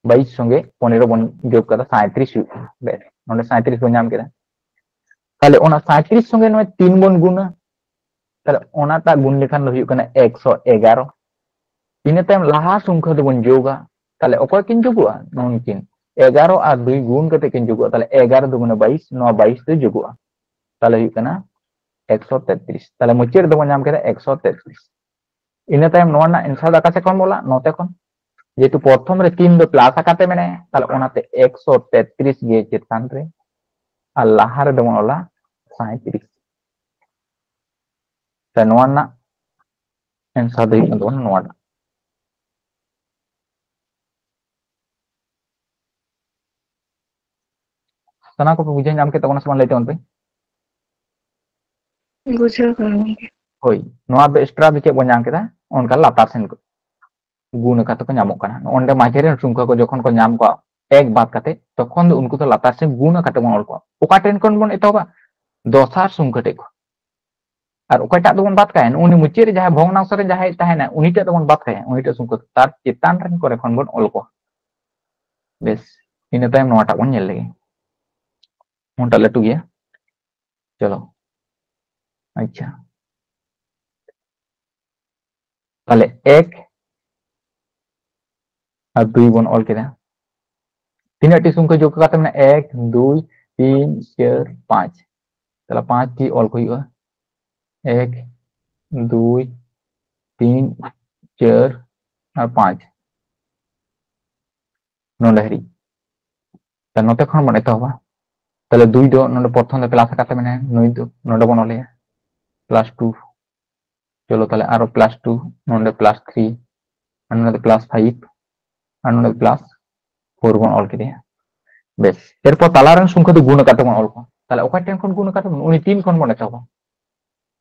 22 সঙ্গে 15 বন যোগ করা 37 हुई বেশ নডে 37 বন নাম কেরা তাহলে ওনা 37 সঙ্গে নয় 3 বন গুণ তাহলে ওনাটা গুণ লেখান হই কানা 111 ইনে টাইম লাহা সংখ্যা দবন যোগা তাহলে অকয় কিন যোগা ননকিন 11 আর 2 গুণ কেটে কিন যোগ তাহলে 11 দুগুণে 22 9 22 তে যোগ তাহলে হই কানা 133 তাহলে মুচের দবন নাম কেরা 133 ইনে টাইম নোয়া না এনসার দা কাছে কোন বলা নতে কোন যেহেতু প্রথম রে 3 দো প্লাস আকাতে মানে তাহলে ওনাতে 133 গিয়ে চেতান রে আর লাহারে দবন ওলা 37 তাই নোয়া না এনসার দেই দবন নোয়া sana ko bujan nyam ke tokona saman lete on pe Buঝাও kena gongke. hoi noa be extra be che bon nyam keda onka latar sen ko গুণ কাতে ko nyamok kana onde majhere sungka ko jokhon ko nyam ko ek baat kate tokhon do unku to latar sen গুণ কাতে bon ol ko oka ten kon bon etoba dosar sungka te ko আর ওকাটা দবন বাদ কায় উনি মুচের যাহা ভগ্নাংশ রে যাহা তাহেনা উনিটা দবন বাদ কায় উনিটা sungka তার চেতান রেন করে খন bon ol ko বেশ ইনে time নোয়াটা bon nyel lege onta letu gya চলো আচ্ছা তাহলে 1 আর 2 বন অল কেদা তিনটি সংখ্যা যোগ করতে মানে 1 2 3 4 5 তাহলে 5 টি অল কইবা 1 2 3 4 আর 5 নলহরি তা নতে খন মনে তো হবা তাহলে 2 দো নলে প্রথম দে প্লাস কাতে মানে 9 দো নলে বনলে প্লাস 2 চলো তাহলে আরো প্লাস 2 নলে প্লাস 3 আর নলে প্লাস 5 আর নলে প্লাস 4 বন অল কেদে বেশ এরপর তালারেন সংখ্যা তো গুণ কাটে বন অল তাহলে ওকা টেন খন গুণ কাটে উনি 3 খন মনে চাও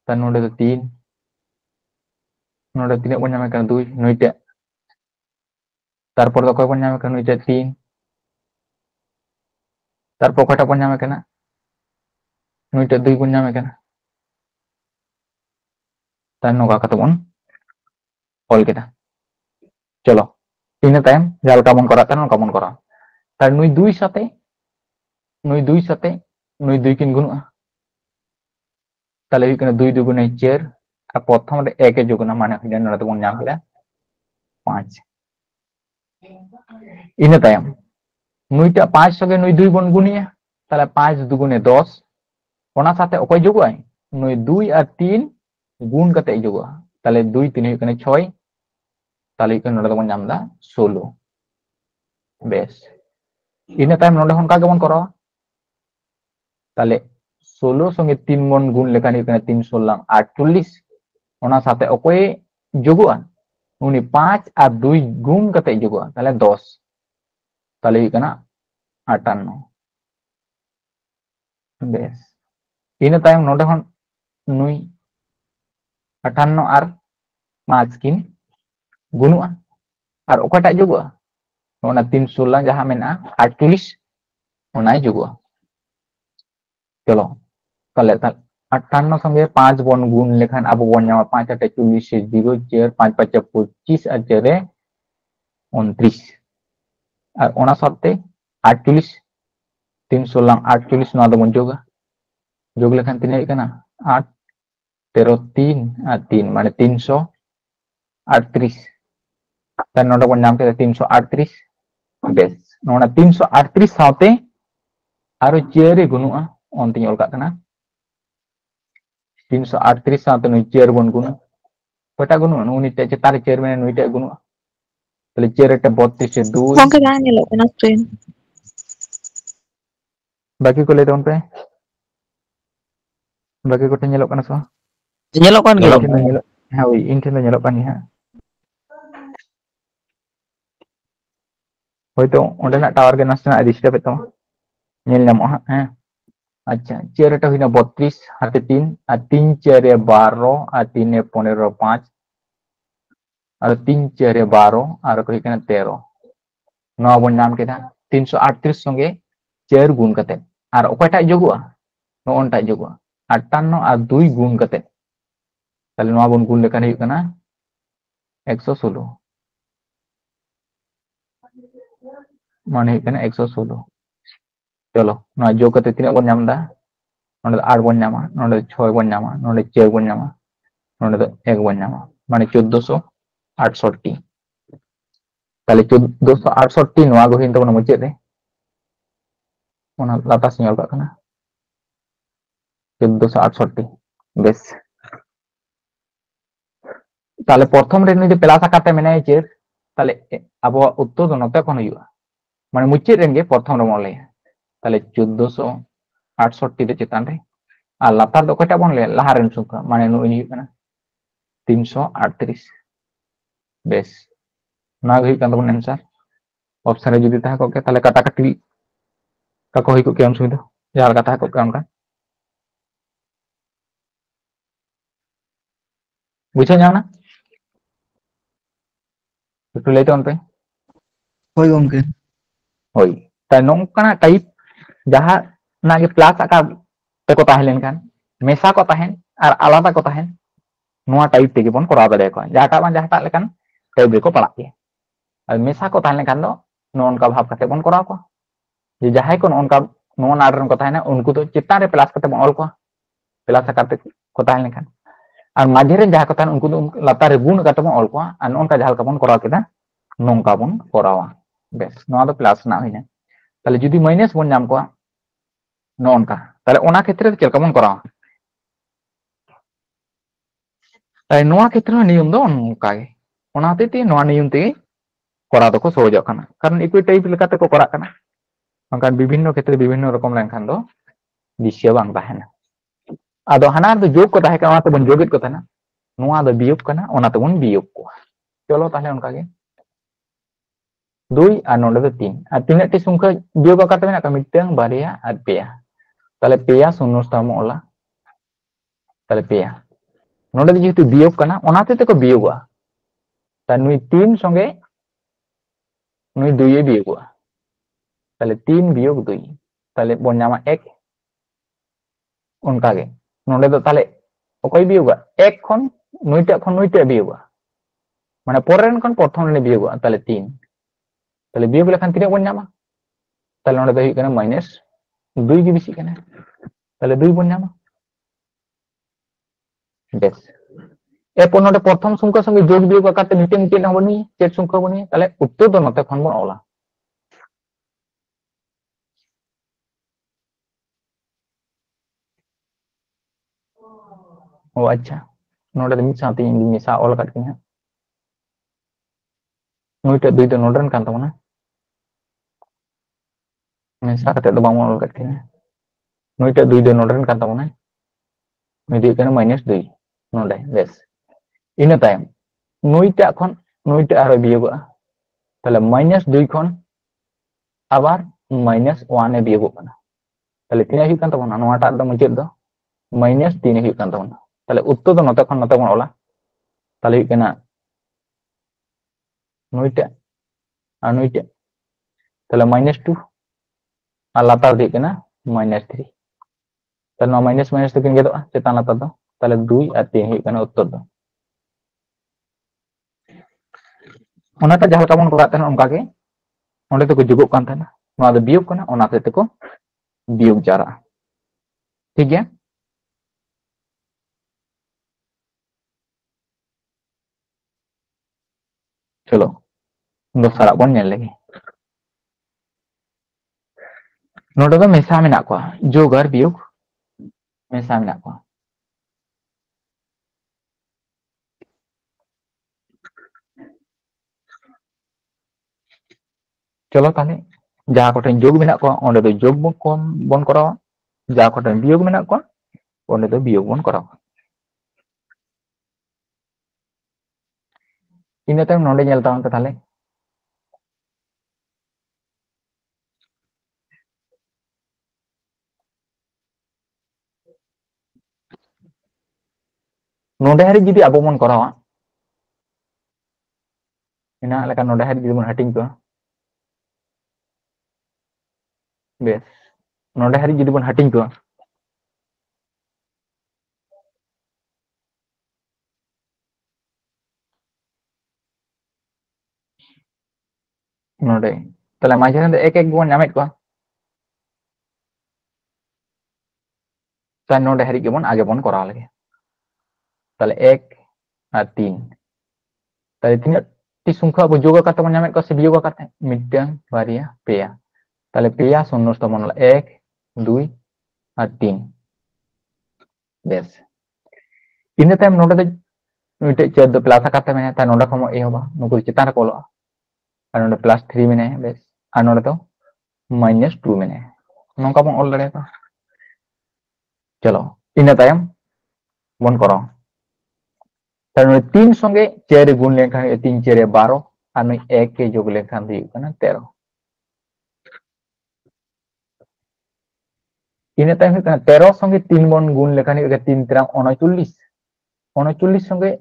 তাহলে নলে তো 3 নলে 3 বন নামে কেন 2 9টা তারপর তো কয় বন নামে কেন 9টা 3 তারপর কয়টা বন নামে কেন 9টা 2 বন নামে কেন তার নগা কত বন অল কেটা চলো তিনে টাইম জাল কামন করা কেন কামন করা তার 2 সাথে 2 সাথে 2 কিন গুণ তাহলে এখানে 2 দুগুণে 4 আর প্রথম 1 এর যোগ না মানে হইনা না তো বন নাম কেটা 5 ইনে টাইম 9টা 5 সঙ্গে 2 বন গুণিয়া তাহলে 5 দুগুণে 10 ওনার সাথে অকয় যোগ হয় 2 আর 3 গুণ কাতে যোগ তাহলে 2 3 এখানে 6 তাহলে এখানে নটা তখন আমরা 16 বেশ ইনে টাইম নটা হন কাকে মন করা তাহলে 16 সঙ্গে 3 মন গুণ লেখানি এখানে 3 16 48 ওনার সাথে অকয় যোগ ᱩᱱᱤ 5 আর 2 গুণ kate ᱡᱚᱜᱚᱜᱼᱟ তাহলে 10 তাহলে ᱦᱩᱭᱩᱜ ᱠᱟᱱᱟ 58 বেশ ᱤᱱᱟᱹ ᱛᱟᱭᱚᱢ ᱱᱚᱰᱮ ᱦᱚᱸ ᱱᱩᱭ 58 আর 5 ᱠᱤᱱ গুণᱚᱜᱼᱟ আর ᱚᱠᱟᱴᱟᱜ ᱡᱚᱜᱚᱜᱼᱟ ᱚᱱᱟ 316 ᱡᱟᱦᱟᱸ ᱢᱮᱱᱟᱜᱼᱟ 48 ᱚᱱᱟᱭ ᱡᱚᱜᱚᱜᱼᱟ চলো তাহলে 58 সঙ্গে 5 বন গুণ লেখান আবো বন নামা 5 8 40 0 4 5 5 25 আর 4 29 আর ওনা সাথে 48 316 48 নোয়া দবন যোগা যোগ লেখান তিন হই কানা 8 13 3 আর 3 মানে 338 তার নোটা বন নাম কেটে 338 বেশ নোনা 338 সাথে আরো 4 গুণুয়া অন্তিম অল কাট কানা 338 সাথে নুই 4 বন গুণ কয়টা গুণুয়া নুইটা যে তার 4 মানে নুইটা গুণুয়া তাহলে 4 একটা 32 এ 2 Gongke jangan nyelok kena screen. बाकी को ले दो पे बाकी को nyelok kana so Nyelok kan nyelok gitu. nyelok ha oi in thena nyelok kan ha hoito onde na tower ge nasna disturb eto nyel nyamo ha अच्छा chair এটা হইনা 32 হাতে 3 আর 3 চেয়ারে 12 আর 3 এ 15 5 আর 3 চেয়ারে 12 আর কই কেনা 13 নয় বন নাম কেটা 338 সঙ্গে চেয়ার গুণ কাতে আর ওকয়টা যোগুয়া নয়টা যোগুয়া 58 আর 2 গুণ কাতে তাহলে নয় বন গুণ লেখান হইব কানা 116 মানে হইব কানা 116 চলো নয় যোগ কাতে তিনা বন নামদা নন্ডে 8 বন নামা নন্ডে 6 বন নামা নন্ডে 4 বন নামা নন্ডে 1 বন নামা মানে 1468 তাহলে 1468 নোয়া গহিন তবন মুচেদ রে ওনা লাতা সিঙ্গল কা কানা 1468 বেশ তাহলে প্রথম রে যদি প্লাস আকারটা মেনে আইছে তাহলে আবো উত্তর তো নতে কোন হইবা মানে মুচেদ রেন গে প্রথম রে মলে তাহলে 1468 তে চেতান রে আর লাতার দো কয়টা বন লে লাহারেন সংখ্যা মানে নুই হই কানা 338 বেশ না হই কান তবন आंसर অপশন এ যদি তাহা কোকে তাহলে কাটাকাটি কাকো হই কোকে অসুবিধা যার কথা কোকে অনকা বুঝা যাও না একটু লেট অন পে Hoi gongke. হই তাই নংকানা টাইপ যাহা নাগে প্লাস আকার তে ko tahen kan mesa ko tahen আর আলাদা ko tahen নোয়া টাইপ থেকে বন করা দাঁড়ায় কয় যাটা বান যাহটা লেখান টাইপ রে ko পাড়াক গে আর মেসা ko tahen kan do ননকা ভাব কাতে বন করা ko যে যাহাই কোন অনকা নন আর্ডার কথা না উनको তো চিত্তারে প্লাস কাতে বন অল ko প্লাস আকারতে ko tahen kan আর মাঝে রে যাহা কথা উनको তো লাতারে গুণ কাতে বন অল ko আর ননকা যাহাল কা বন করা কেদা নংকা বন করাওয়া বেশ নোয়া তো প্লাস না হইনা তাহলে যদি মাইনাস বন নাম ko ননকা তাহলে ওনা ক্ষেত্রে চল কেমন করাওয়া তাই নোয়া ক্ষেত্রে নিয়ম দো অনকা গে ওনা হতেতে নোয়া নিয়ম তে করা দো ko সহজ কানা কারণ ইকুই টাইপ লেখাতে ko করা কানা কারণ বিভিন্ন ক্ষেত্রে বিভিন্ন রকম লেনখান দো দিশিয়া বাং তাহেনা আদো হানা দো যোগ ko tahe kana bon jogit ko tahe নোয়া দো বিয়োগ কানা ওনা তো বন বিয়োগ ko চলো তাহলে অনকা গে 2 আর নোডে তো 3 আর তিনটি সংখ্যা বিয়োগ কাতে মেনা কা মিটং বারিয়া আর পেয়া তাহলে পেয়া শূন্যস্থান ওলা তাহলে পেয়া নোডে যেহেতু বিয়োগ কানা ওনাতে তো ko বিয়োগা তা নুই 3 সঙ্গে নুই 2 এ বিয়োগা তাহলে 3 বিয়োগ 2 তাহলে বন নামা 1 उनका गे नोडे दो ताले ओकय बियोगा एक खन नुइटा बियोगा माने परेन खन प्रथम ने बियोगा ताले 3 ताले बियोग लेखान तिना बन नामा ताले नोडे दो हुई kana माइनस 2 गे बिसि kana ताले 2 बन नामा बेस एरपर नोडे प्रथम संख्या संगे जोग बियोग काते निते निते ना बनी चेक संख्या बनी ताले उत्तर दो नते खन बन ओला ओ अच्छा नोडे मिट साथे इन मिसा ऑल काट के नुइटा 2 दो नोडरन कान तमना मिसा काते दो बांग ऑल काट के नुइटा 2 दो नोडरन कान तमना नुइटा kana माइनस 2 नोडे बेस इन टाइम नुइटा खन नुईटे आरो बियोगा ताले -2 खन आबार -1 ए बियोगो कना ताले तिना हुई कान तबोना नोवाटा दो मुचेद दो -3 हुई कान तबोना ताले उत्तर दो नोते खन नोते बन ओला ताले हुई कना नुईटे और नुईटे ताले -2 और लातार दी कना -3 ताले नो माइनस माइनस तो किन गेदो चेतान लातार दो ताले 2 और 3 हुई कना उत्तर दो ओनाते जहां का बन कोराते ना उनका के ओंडे तो को जुगो कान था ना नोआ दो बियोग कना ओनाते ते को बियोग जारा ठीक है चलो दोसरा बन नेल लगे नोडे दो मेसा मेना को जोग और बियोग मेसा मेना को चलो ताले जहां कोठेन जोग मेना को ओंडे दो जोग बन करावा जहां कोठेन बियोग मेना को ओंडे दो बियोग बन करावा इन तायम नोडे नेल तावन ताले नोडे हरि जुदी आबो बन करावा इना लेका नोडे हरि जुदी बन हटिंग को बेस नोडे हरि जुदी बन हटिंग को नोडे ताले माझे दो एक बन नामेत को ताले नोडे हरि के बन आगे बन करावा लगे ताले 1 और 3 ताले तीन टी संख्या अब जोग करते बन नामेत को से बियोग करते मिडटन बारिया पेया ताले पेया शून्य तो बन 1 2 और 3 बेस इन तायम नोडे दो मिटे चेद दो प्लस करते मैंने ता नोडे खमो एहोबा नुकुर चितान कोलो और नोडे +3 मैंने बेस और नोडे तो -2 मैंने नोंका बन ऑल दड़े को चलो इन तायम बन करो तार 3 संगे 4 गुण लेखान 3 4 12 और 1 के जोग लेखान 13 इन तायम 13 संगे 3 बन गुण लेखान 3 3 39 39 संगे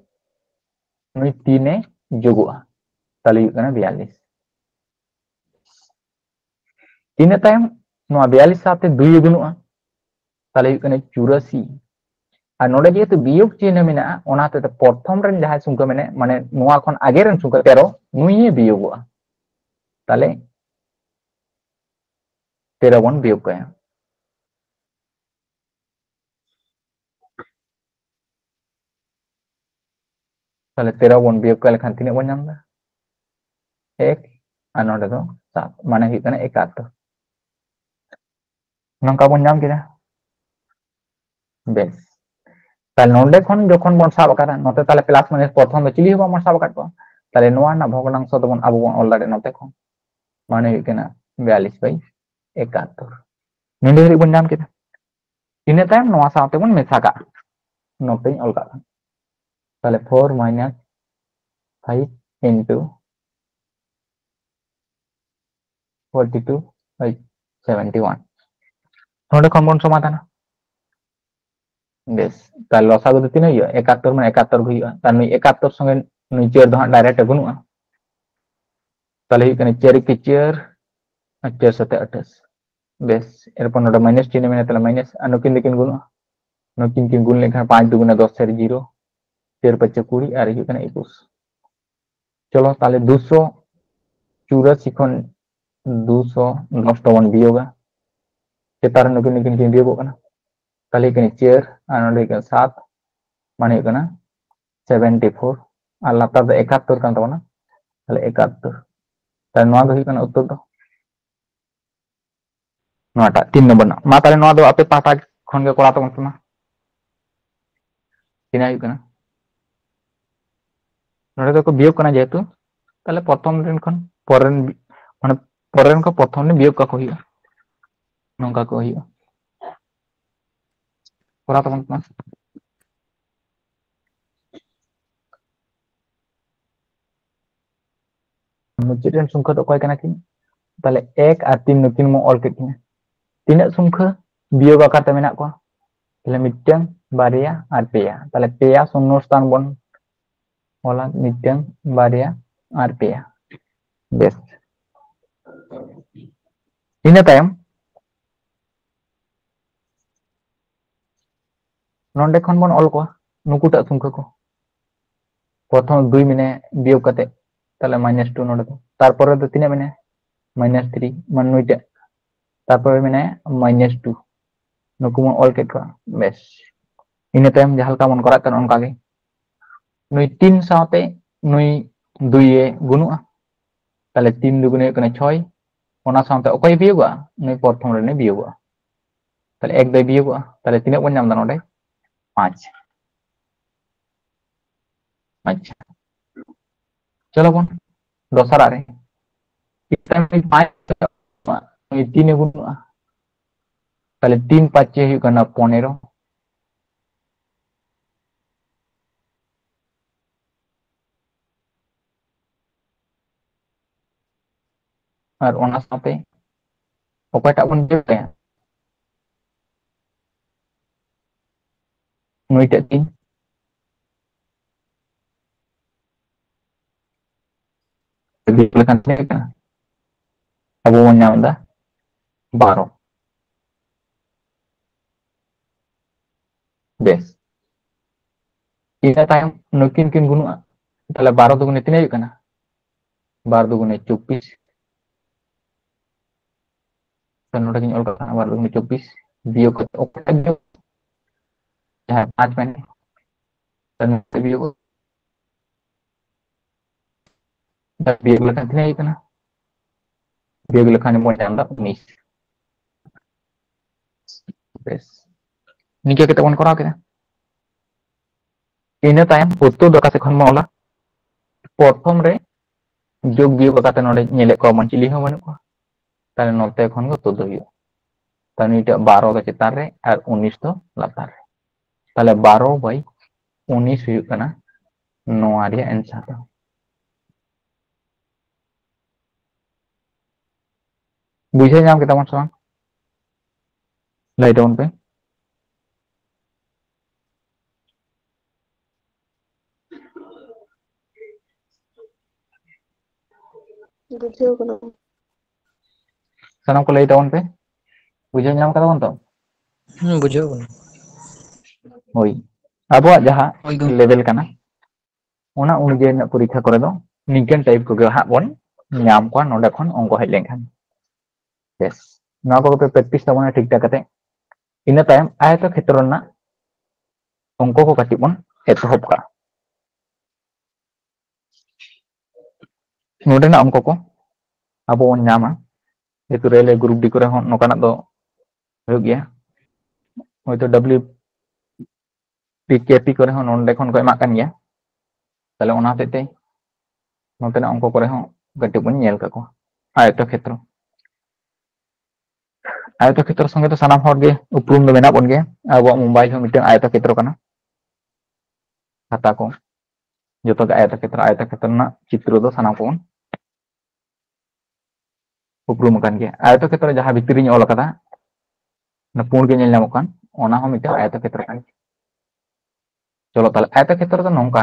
3 ए जोगोआ ताले 42 इन तायम 42 साथे 2 गुणुआ ताले 84 और नोडे जेहेतु बियोग चिन्ह मेना ओनाते तो प्रथम रन जहां संख्या मेने माने नोआ खन आगे रन संख्या 13 नुई बियोगोआ ताले 13 बन बियोग का ताले 13 बन बियोग का लेखान तीन बन नाम दा 1 और नोडे दो 7 माने हुई कना 71 नंका बन नाम किदा बेस ताले नोडे खन जखन बन साब आकारा नोते ताले प्लस माइनस प्रथम में चिली होबा बन साब आकात को ताले नोआ ना भग्नांश तो बन आबो बन ऑल दाड़े नोते खन माने हुई कना 42/71 नोडे हरि बन नाम किदा इन तायम नोआ साथे बन मेसा का नोते ऑल का ताले 4 - 5 into 42/71 नोडे खन बन समाधान बेस ताले लसागु दो तीन हुई 71 में 71 हुई तार 71 संगे नुई चेर दो डायरेक्ट बनुआ ताले हुई कना 4 के 4 और 4 7 28 बेस एरपन नोडे माइनस चिन्ह में ताले माइनस अनुकिन दिकिन गुणुआ नुकिन किन गुण लेखा 5 2 10 से 0 4 5 20 और हुई कना 21 चलो ताले 284 खन 210 तो बन बियोगा चेतार नुकिन किन बियोगो कना ताले कने 4 और नोडे कना 7 माने कना 74 और लातार दो 71 कान तबना ताले 71 ताले नोआ दो हुई कना उत्तर दो नोआटा 3 नंबर ना मा ताले नोआ दो आपे पाटा खन के कोड़ा तबन तमा तिना हुई कना नोडे दो को बियोग कना जेहेतु ताले प्रथम दिन खन परेन माने परेन को प्रथम दिन बियोग का को हुई नोंका को हुई कोड़ा तबन तमा मुचाद रेन संख्या तो कोई कना किन ताले 1 और 3 नुकिन मो ऑल किन तीना संख्या बियोग आकार ते मेना को ताले मिटन बारिया और पेया ताले पेया शून्य स्थान बन होला मिटन बारिया और पेया बेस इन तायम नोंडे खन बन ऑल को नुकुटा संख्या को प्रथम 2 मिने बियोग करते ताले -2 नोंडे तो तारपर तो तीना मिने -3 मान नुइटा तारपर मिने -2 नुकु मन ऑल केट को बेस इन तायम जहां का मन करा कन उनका गे नुई 3 साथे नुई 2 ए गुनुआ ताले 3 दुगुने कने 6 ओना साथे ओकय बियोगा नुई प्रथम रे ने बियोगा ताले 1 दय बियोगा ताले तीना बन नाम दा नोंडे 5 अच्छा चलो बन दोसरा रे इतना 5 3 गुनुआ ताले 3 5 हुई कना 15 और ओना साथे ओकयटा बन बियोगा नुइटा 3 बियोग लेखान तीना कना अब बन नाम दा 12 base ina tayam nukin kin gunua tala 12 दुगुने तीन हुई कना 12 दुगुने 24 तो नोडे किन ऑल कना 12 दुगुने 24 बियोग ओकटा बियोग जहां 5 मैंने तन बियोग बियोग लेखान तीन हुई कना बियोग लेखान बन नाम दा 19 बेस निके केते बन करा केना इन तायम उत्तर दका से खन मावला प्रथम रे जोग बियोग काते नोडे नेले को मन चिली हो बनु को ताले नोते खन गो तुद हुई ताने इटा 12 के चितार रे और 19 तो लातार रे ताले 12 बाई 19 हुई कना नोआ रे आंसर दा बुझे नाम के तमन सवाल लाइट ऑन पे बुझेও কোনো सनम को लाइट ऑन पे बुझे नाम का तमन तो बुझाव कना होई अबवा जहां होय गो लेवल कना ओना उनजे ना परीक्षा करे दो निकन टाइप को गे हा बन नाम को नोडे खन अंक हेज लेखान बेस ना को पे प्रैक्टिस तबना ठीक ठाक कते इन तायम आयत क्षेत्र ना अंक को काटी बन एतहब का नोडे ना अंक को अब बन नामा जेतु रेले ग्रुप डी करे हन नोकाना दो हो गया होयतो डब्ल्यू पीकेपी करे हन नोंडे खन को एमा कान गया ताले ओना तेते नोते ना अंक करे हन गट्टी बन नेल का को आयत क्षेत्र संगे तो सानाम हर गे उपरुम दो मेना बन गे अब मोबाइल हो मिटे आयत क्षेत्र कना खाता को जो तो आयत क्षेत्र ना चित्र दो सानाम को उपरुम कान गे आयत क्षेत्र जहां भितरी नि ऑल कदा ना पुण गे नेल नामो कान ओना हो मिटे आयत क्षेत्र कान चलो ताले आयत क्षेत्र तो नोंका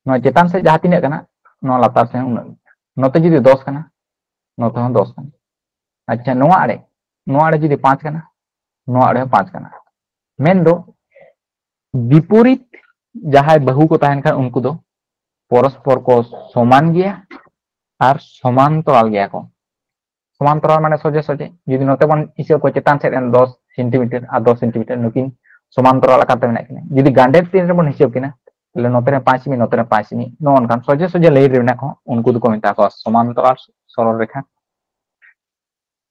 नो चेतान से जहां तिने कना नो लातार से उन नोते जुदी 10 कना नोते हो 10 कना अच्छा नोआ आड़े जुदी 5 कना नोआ आड़े 5 कना मेन दो विपरीत जहां बहु को ताहन खान उनको दो परस्पर को समान गया और समांतराल गया को समांतराल माने सोजे सोजे जुदी नोते बन इसे को चेतान से 10 सेंटीमीटर और 10 सेंटीमीटर नुकिन समांतराल आकार मेना किने जुदी गांडे तीन रे बन हिसाब किना ले नोते रे 5 मी नोते रे 5 मी नो अनकान सोजे सोजे ले रे मेना को उनको दो को मेता को समांतराल सरल रेखा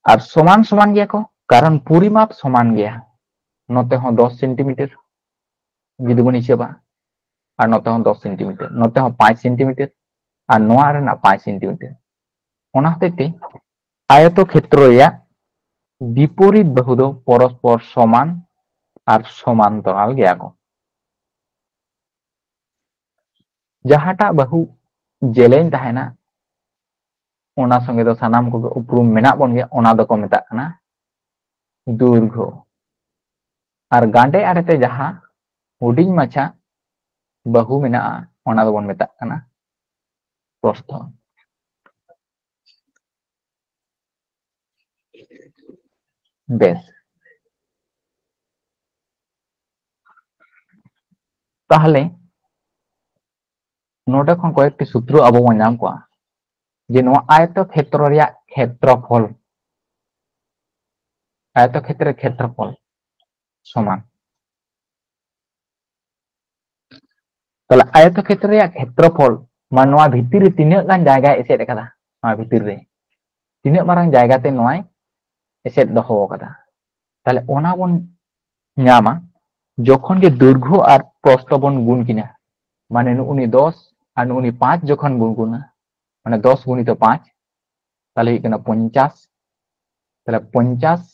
और समान समान गया को कारण परिमाप समान गया नोते हो 10 सेंटीमीटर जुदी बन हिसाबा और नोते हो 10 सेंटीमीटर नोते हो 5 सेंटीमीटर और नोआ रे ना 5 सेंटीमीटर ओना होते आयत क्षेत्र या विपरीत बाहु दो परस्पर समान और समांतराल गया को जहाटा बाहु जेलें तहना ओना संगे दो सानाम को उपरुम मेना बन गया ओना दो को मेता कना दुर्घो और गांडे आड़ेते जहां हुडिंग माछा बाहु मेना ओना दो बन मेता कना प्रस्थ बेस ताहले नोडे खन कयेकटी सूत्र अब बन नाम को जे नो आयत क्षेत्र रिया क्षेत्रफल आयत क्षेत्रफल समान तले आयत क्षेत्र रिया क्षेत्रफल मान नोआ भितिर तिना गान जायगा एसेट कदा नोआ भितिर रे तिना मारंग जायगा ते नोआ एसेट दहो कदा तले ओना बन ᱧᱟᱢᱟ যখন गे दैर्घ्य और प्रस्थ बन गुण किना माने नुनी 10 और नुनी 5 যখন बन गुणा माने 10 गुणित 5 ताले हुई कना 50 ताले 50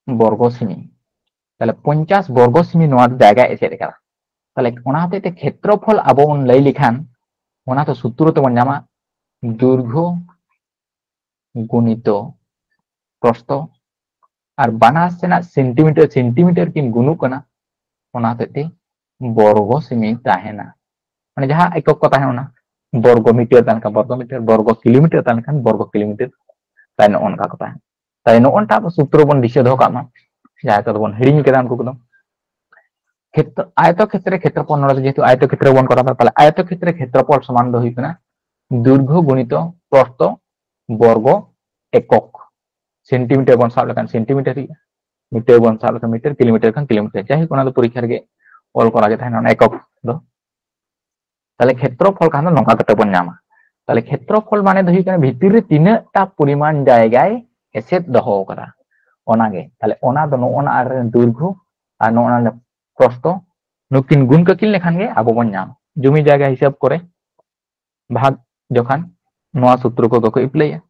वर्ग सेमी ताले 50 वर्ग सेमी नोआ जायगा एसेट कदा ताले ओना हते क्षेत्रफल आबो बन लई लिखान ओना तो सूत्र तो बन ᱧᱟᱢᱟ दैर्घ्य गुणित प्रस्थ और बाना सेना सेंटीमीटर सेंटीमीटर किन गुनु कना ओना हते वर्ग सेमी ताहेना माने जहां एकक को ताहेना वर्ग मीटर तान का वर्ग किलोमीटर तान kan वर्ग किलोमीटर ताइन ओनका को ताहेन ताइन ओनटा सूत्र बन दिशा दो कामा जहां को बन हिडिंग केदान को कदम क्षेत्र आयत क्षेत्र क्षेत्रफल नोडे जेतु आयत क्षेत्र बन करा ताले आयत क्षेत्र क्षेत्रफल समान दो हुई कना दैर्घ्य गुणित प्रस्थ वर्ग एकक सेंटीमीटर बन साब लेकान सेंटीमीटर मीटर बन साब लेकान मीटर किलोमीटर खान किलोमीटर चाहे कोना दो परीक्षा रे ऑल करा गे थाना एकक दो ताले क्षेत्रफल खान नोका कते बन ᱧᱟᱢᱟ ताले क्षेत्रफल माने दो हुई कना भितिर रे तिनाटा परिमाण जायगाय एसेट दहो करा ओना गे ताले ओना दो नोना आर दैर्घ्य और नोना प्रस्थ नुकिन गुण ककिन लेखान गे आबो बन ᱧᱟᱢ जमी जायगा हिसाब करे भाग जखान नोआ सूत्र को दो इप्लेया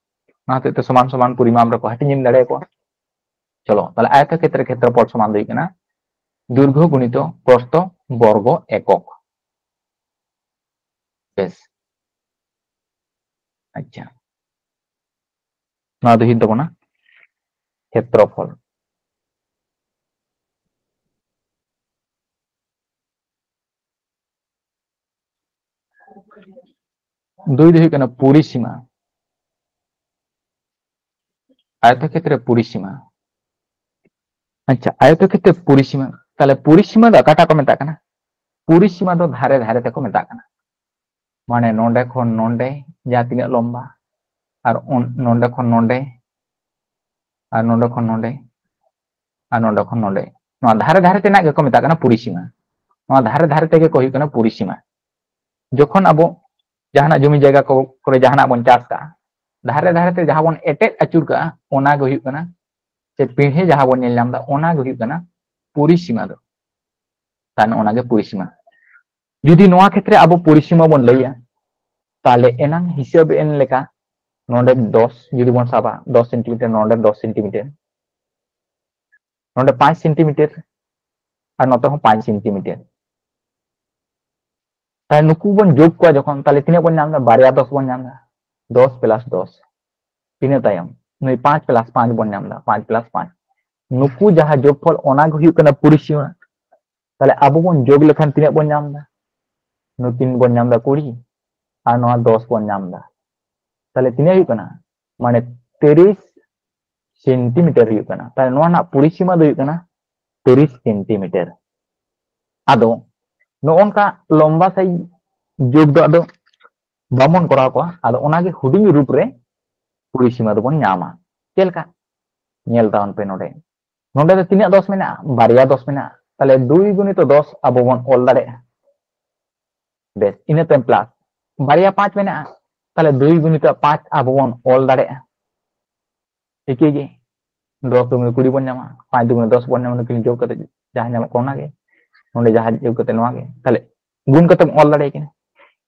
नाते समान समान परिमाण रे को हटिंग दाड़े को चलो ताले आयत क्षेत्र क्षेत्रफल समान दई कना दैर्घ्य गुणित प्रस्थ वर्ग एकक बेस अच्छा ना दो तबना क्षेत्रफल दुई दो कना परिसीमा आयत क्षेत्र परिसीमा अच्छा आयत क्षेत्र परिसीमा ताले परिसीमा दा काटा को मेता कना परिसीमा दो धारे धारे ते को मेता कना माने नोंडे खन नोंडे जा तिना लंबा और नोंडे खन नोंडे और नोंडे खन नोंडे और नोंडे खन नोंडे नोआ धारे धारे ते ना के को मेता कना परिसीमा नोआ धारे धारे ते के को हुई कना परिसीमा जखन आबो जहाना जमी जायगा को करे जहाना बन चास का धारे धारे ते जहां बन एटेट अचुर का ओना गे हुई कना से पीढ़े जहां बन नेल नामदा ओना गे हुई कना परिसीमा दो तान ओना गे परिसीमा जुदी नोआ क्षेत्र आबो परिसीमा बन लइया ताले एनांग हिसाब एन लेका नोंडे 10 जुदी बन साबा 10 सेंटीमीटर नोंडे 10 सेंटीमीटर नोंडे 5 सेंटीमीटर और नोते हो 5 सेंटीमीटर ताले नुकु बन जोग को जखन ताले तिना बन नामदा बारिया 10 बन नामदा 10 प्लस 10 तिना तायम नई 5 प्लस 5 बन नामदा 5 प्लस 5 नुकु जहां जोगफल ओना गे हुई कना परिसीमा ताले आबो बन जोग लेखान तिना बन नामदा नुकिन बन नामदा 20 और नोआ 10 बन नामदा ताले तिना हुई कना माने 30 सेंटीमीटर हुई कना ताले नोआ ना परिसीमा दो हुई कना 30 सेंटीमीटर आदो नोन का लंबा सही जोग दो आदो बामन करा को आदो ओना गे हुडिंग रूप रे परिसीमा दो बन ᱧᱟᱢᱟ चेलका नेल तावन पे नोडे नोडे दो तिना 10 मेना बारिया 10 मेना ताले 2 गुणित 10 आबो बन ऑल दाड़े बेस इने तेम प्लस बारिया 5 मेना ताले 2 गुणित 5 आबो बन ऑल दाड़े एके गे 10 गुणित 20 बन ᱧᱟᱢᱟ 5 गुणित 10 बन ᱧᱟᱢᱟ नुकिन जोग कते जहां ᱧᱟᱢ कोना गे नोडे जहां जोग कते नोआ गे ताले गुण कते ऑल दाड़े किने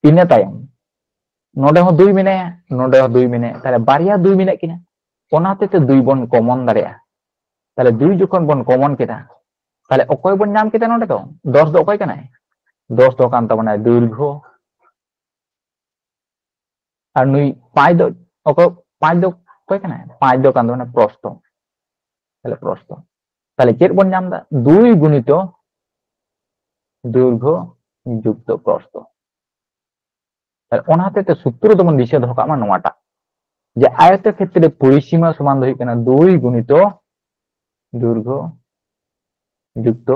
इने तायम नोडे हो 2 मेने नोडे हो 2 मेने ताले बारिया 2 मेने किने onaते te dui bon common daria tale dui jokon bon common keda tale okoy bon nyam keda nonde to 10 do okoy kanai 10 do kan tabona dirgho আর নুই 5 do okoy 5 do okoy kanai 5 do kan tabona prosto tale prosto tale chet bon nyam da 2 gunito দৈর্ঘ্য যুক্ত প্রস্থ আর ওনাতে তে সূত্র তোমার দিশে ধোকা মা নোয়াটা যে আয়তের ক্ষেত্রে পরিসীমা সমান হই কেনা 2 গুণিত দৈর্ঘ্য যুক্ত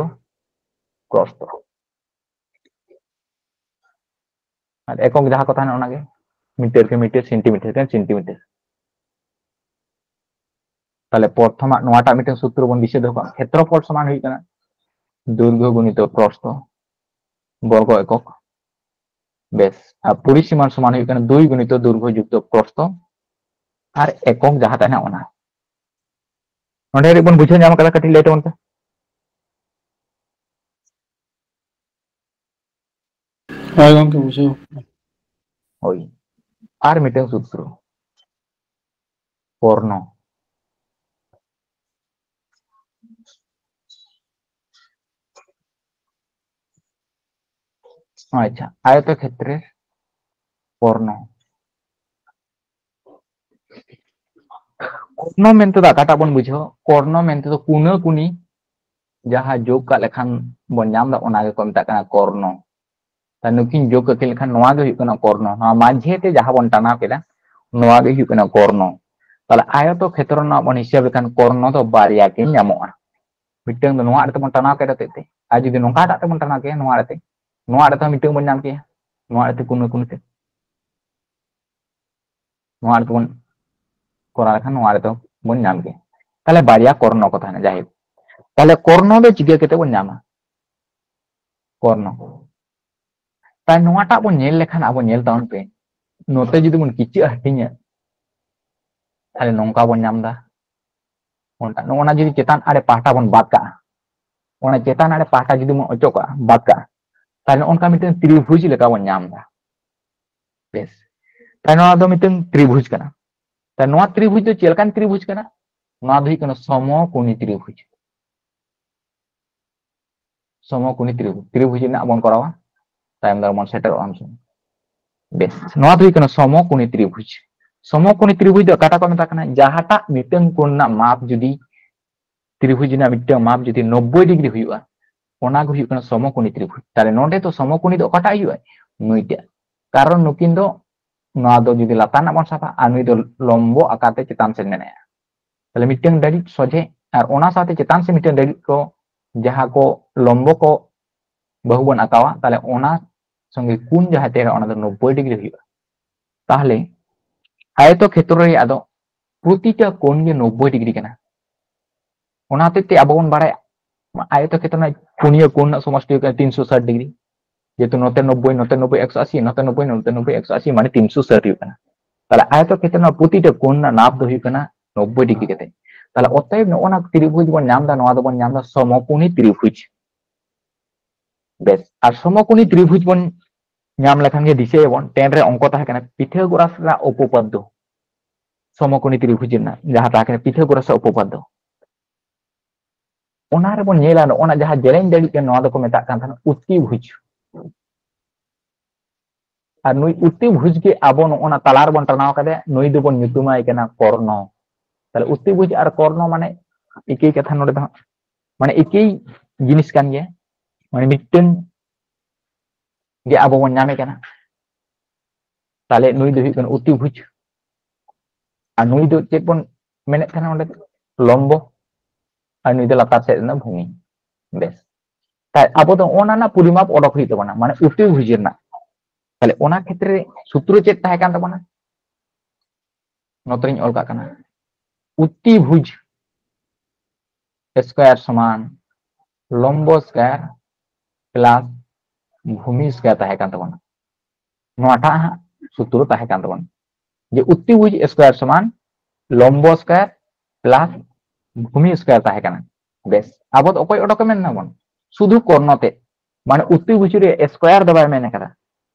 প্রস্থ আর একক যাহা কথা না ওনাকে মিটার কে মিটার সেন্টিমিটার কে সেন্টিমিটার তাহলে প্রথম নোয়াটা মিটার সূত্র বন দিশে ধোকা ক্ষেত্রফল সমান হই কেনা দৈর্ঘ্য গুণিত প্রস্থ বর্গ একক বেশ আর পরিসীমার সমান হই কেনা 2 গুণিত দৈর্ঘ্য যুক্ত প্রস্থ আর একক যাহা তাই না ওনা ওটা রিবন বুঝে নাম কালা কাটি লেট ওনটা হয় গঙ্কে বুঝো ওই আর মিটার সূত্র কর্ণ আচ্ছা আয়তক্ষেত্রের কর্ণ কর্ণ মেনতে দা কাটা বন বুঝো কর্ণ মেনতে তো কুনা কুনি যাহা যোগ কা লেখান বন নাম দা ওনাকে কো মেতা কানা কর্ণ তা নুকিন যোগ কা লেখান নোয়া গে হুইক কানা কর্ণ না মাঝেতে যাহা বন টানা কেদা নোয়া গে হুইক কানা কর্ণ তাহলে আয়তক্ষেত্র না বন হিসাব লেখান কর্ণ তো বারিয়া কে নামোয়া মিটং দো নোয়া তে বন টানা কেদা তেতে আর যদি নকা তে বন টানা কে নোয়া তে মিটং বন নাম কে নোয়া তে কুনা কুনি তে নোয়া তে বন করা লেখান নোয়া তে বন নাম কে তাহলে বারিয়া কর্ণ কথা না যাই তাহলে কর্ণ দো চিকা কেতে বন নামা কর্ণ তাই নোয়াটা বন নেল লেখান আবো নেল তাউন পে নোতে যদি বন কিচি হাটিnya তাহলে নংকা বন নাম দা ওটা নোনা যদি চেতান আরে পাটা বন বাদকা ওনা চেতান আরে পাটা যদি বন অচকা বাদকা তাহলে অনকা মিটেন ত্রিভুজ লেখা বন নাম দা বেশ তাই নোনা দো মিটেন ত্রিভুজ কানা তাই নোয়া ত্রিভুজ দো চেলকান ত্রিভুজ কানা নোয়া দই কানা সমকোণী ত্রিভুজ সমকোণী ত্রিভুজ ত্রিভুজ না বন করাওয়া টাইম দার মন সেটার অংশ বেশ নোয়া দই কানা সমকোণী ত্রিভুজ সমকোণী ত্রিভুজ দো কাটা কো মেতা কানা যাহাটা মিটেন কোণ না মাপ যদি ত্রিভুজ না মিটেন মাপ যদি 90 ডিগ্রি হইবা ওনা গো হুইক কানা সমকোণী ত্রিভুজ তাহলে নোডে তো সমকোণী দো কাটা হইবা নুইটা কারণ নুকিন দো নোয়া দো যদি লাতার না বন সাপা আর নুই দো লম্ব আকাতে চেতান সেন মেনায়া তাহলে মিটেন ডাইরেক্ট সোজে আর ওনা সাথে চেতান से मिटेन डायरेक्ट को जहां को लंबो को बहुबन आकावा ताले ओना संगे कुन जहां तेरा ओना 90 डिग्री हुआ ताहले आयतो क्षेत्र रे आदो प्रतिटा कोण गे 90 डिग्री कना ओनाते ते आबो बन बारे आयतो क्षेत्र ना कोणीय कोण ना समष्टि का 360 डिग्री जेतु नोते 90 नोते 90 180 नोते 90 नोते 90 180 माने 360 हुआ ताले आयतो क्षेत्र ना प्रतिटा कोण ना नाप दो हुआ कना 90 डिग्री कते তাহলে অতএব নোনা ত্রিভুজ বন নাম দা নোয়া বন নাম দা সমকোণী ত্রিভুজ বেশ আর সমকোণী ত্রিভুজ বন নাম লেখান গে দিছে বন 10 রে অঙ্ক তাহে কেনা পিথাগোরাস রা উপপাদ্য সমকোণী ত্রিভুজ না যাহা তাহে কেনা পিথাগোরাস উপপাদ্য ওনারে বন নেলা ওনা যাহা জেলেন দাড়ি কে নোয়া দো মেতা কান থান অতিভুজ আর নই অতিভুজ কে আবো ওনা তালার বন টানাও কাদে নই দো বন নিতুমাই কেনা কর্ণ তাহলে অতিভুজ আর কর্ণ মানে একই কথা নড়ে দা মানে একই জিনিস কান গে মানে মিটেন গে আবো বন নামে কেনা তাহলে নুই দো হিকন অতিভুজ আর নুই দো চেক বন মেনে থানা ওঁডে লম্ব আর নুই দো লাতার সেদ না ভূমি বেশ তাই আবো তো ওনা না পরিমাপ অডক হইতো না মানে অতিভুজের না তাহলে ওনা ক্ষেত্রে সূত্র চেক তাহে কান তাবনা নতরিন অলকা কানা অতিভুজ স্কয়ার সমান লম্ব স্কয়ার প্লাস ভূমি স্কয়ার তাহে কান তাবনা নোটা সূত্র তাহে কান তাবনা যে অতিভুজ স্কয়ার সমান লম্ব স্কয়ার প্লাস ভূমি স্কয়ার তাহে কানা বেশ আবো অকয় অডক মেন না বন শুধু কর্ণতে মানে অতিভুজ রে স্কয়ার দবাই মেনে কাদা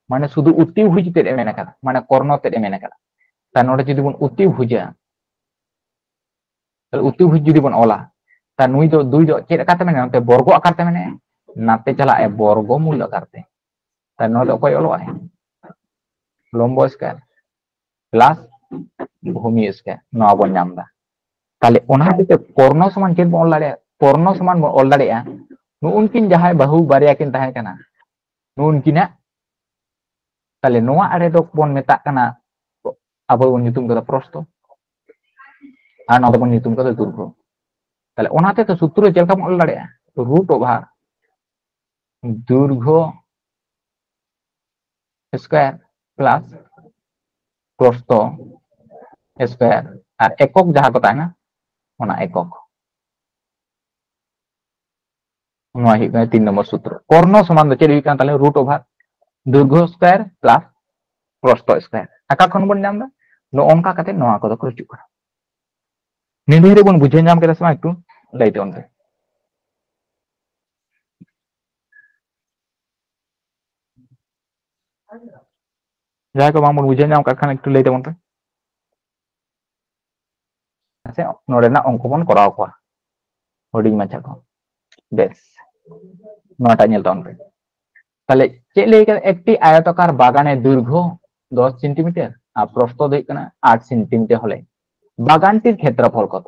মানে শুধু অতিভুজ তে মেনে কাদা মানে কর্ণতে মেনে কাদা তা নোটা যদি বন অতিভুজা তাহলে অতিভুজ যদি বন অলা তা নুই দো দুই দো চেদ আকারতে মেনে নতে বর্গ আকারতে মেনে নাতে চালাए বর্গমূল আকারতে তাই নতে অকয় অলোয় লম্ব স্কয়ার প্লাস ভূমি স্কয়ার নয়া বন नाम दा তাহলে ওনা হতে কর্ণ সমান চেদ বন অল দাড়িয়া কর্ণ সমান বন অল দাড়িয়া নুনকিन jahay bahu barya kin tahe kana নুনকিনা তাহলে নোয়া আরে দো বন মেতা কানা abo বন nyutum kada prosto আর নতে বন nyutum kada durgo তাহলে ওনাতে তো সূত্র যেরকম অল দাড়িয়া তো রুট ওভার দৈর্ঘ্য স্কয়ার প্লাস প্রস্থ স্কয়ার আর একক যাহা কথা না ওনা একক নোয়া হি 3 নম্বর সূত্র কর্ণ সমান চেদ হি কান তাহলে রুট ওভার দৈর্ঘ্য স্কয়ার প্লাস প্রস্থ স্কয়ার আকা খন বন নাম দা নো অঙ্কা কাতে নোয়া কত করে চুক নিধেরে বন বুঝে নাম কেদা সময় একটু লাইতে অনতে যাই কো বাং বন বুঝে নাম কাখান একটু লাইতে অনতে আছে নোরে না অঙ্ক বন করাও কোয়া হোডিং মাছা কো বেশ নোটা নেল তনতে তাহলে চেদ লেই কান একটি আয়তাকার বাগানের দৈর্ঘ্য 10 সেন্টিমিটার আর প্রস্থ দেই কানা 8 সেন্টিমিটার হলে বাগানটির ক্ষেত্রফল কত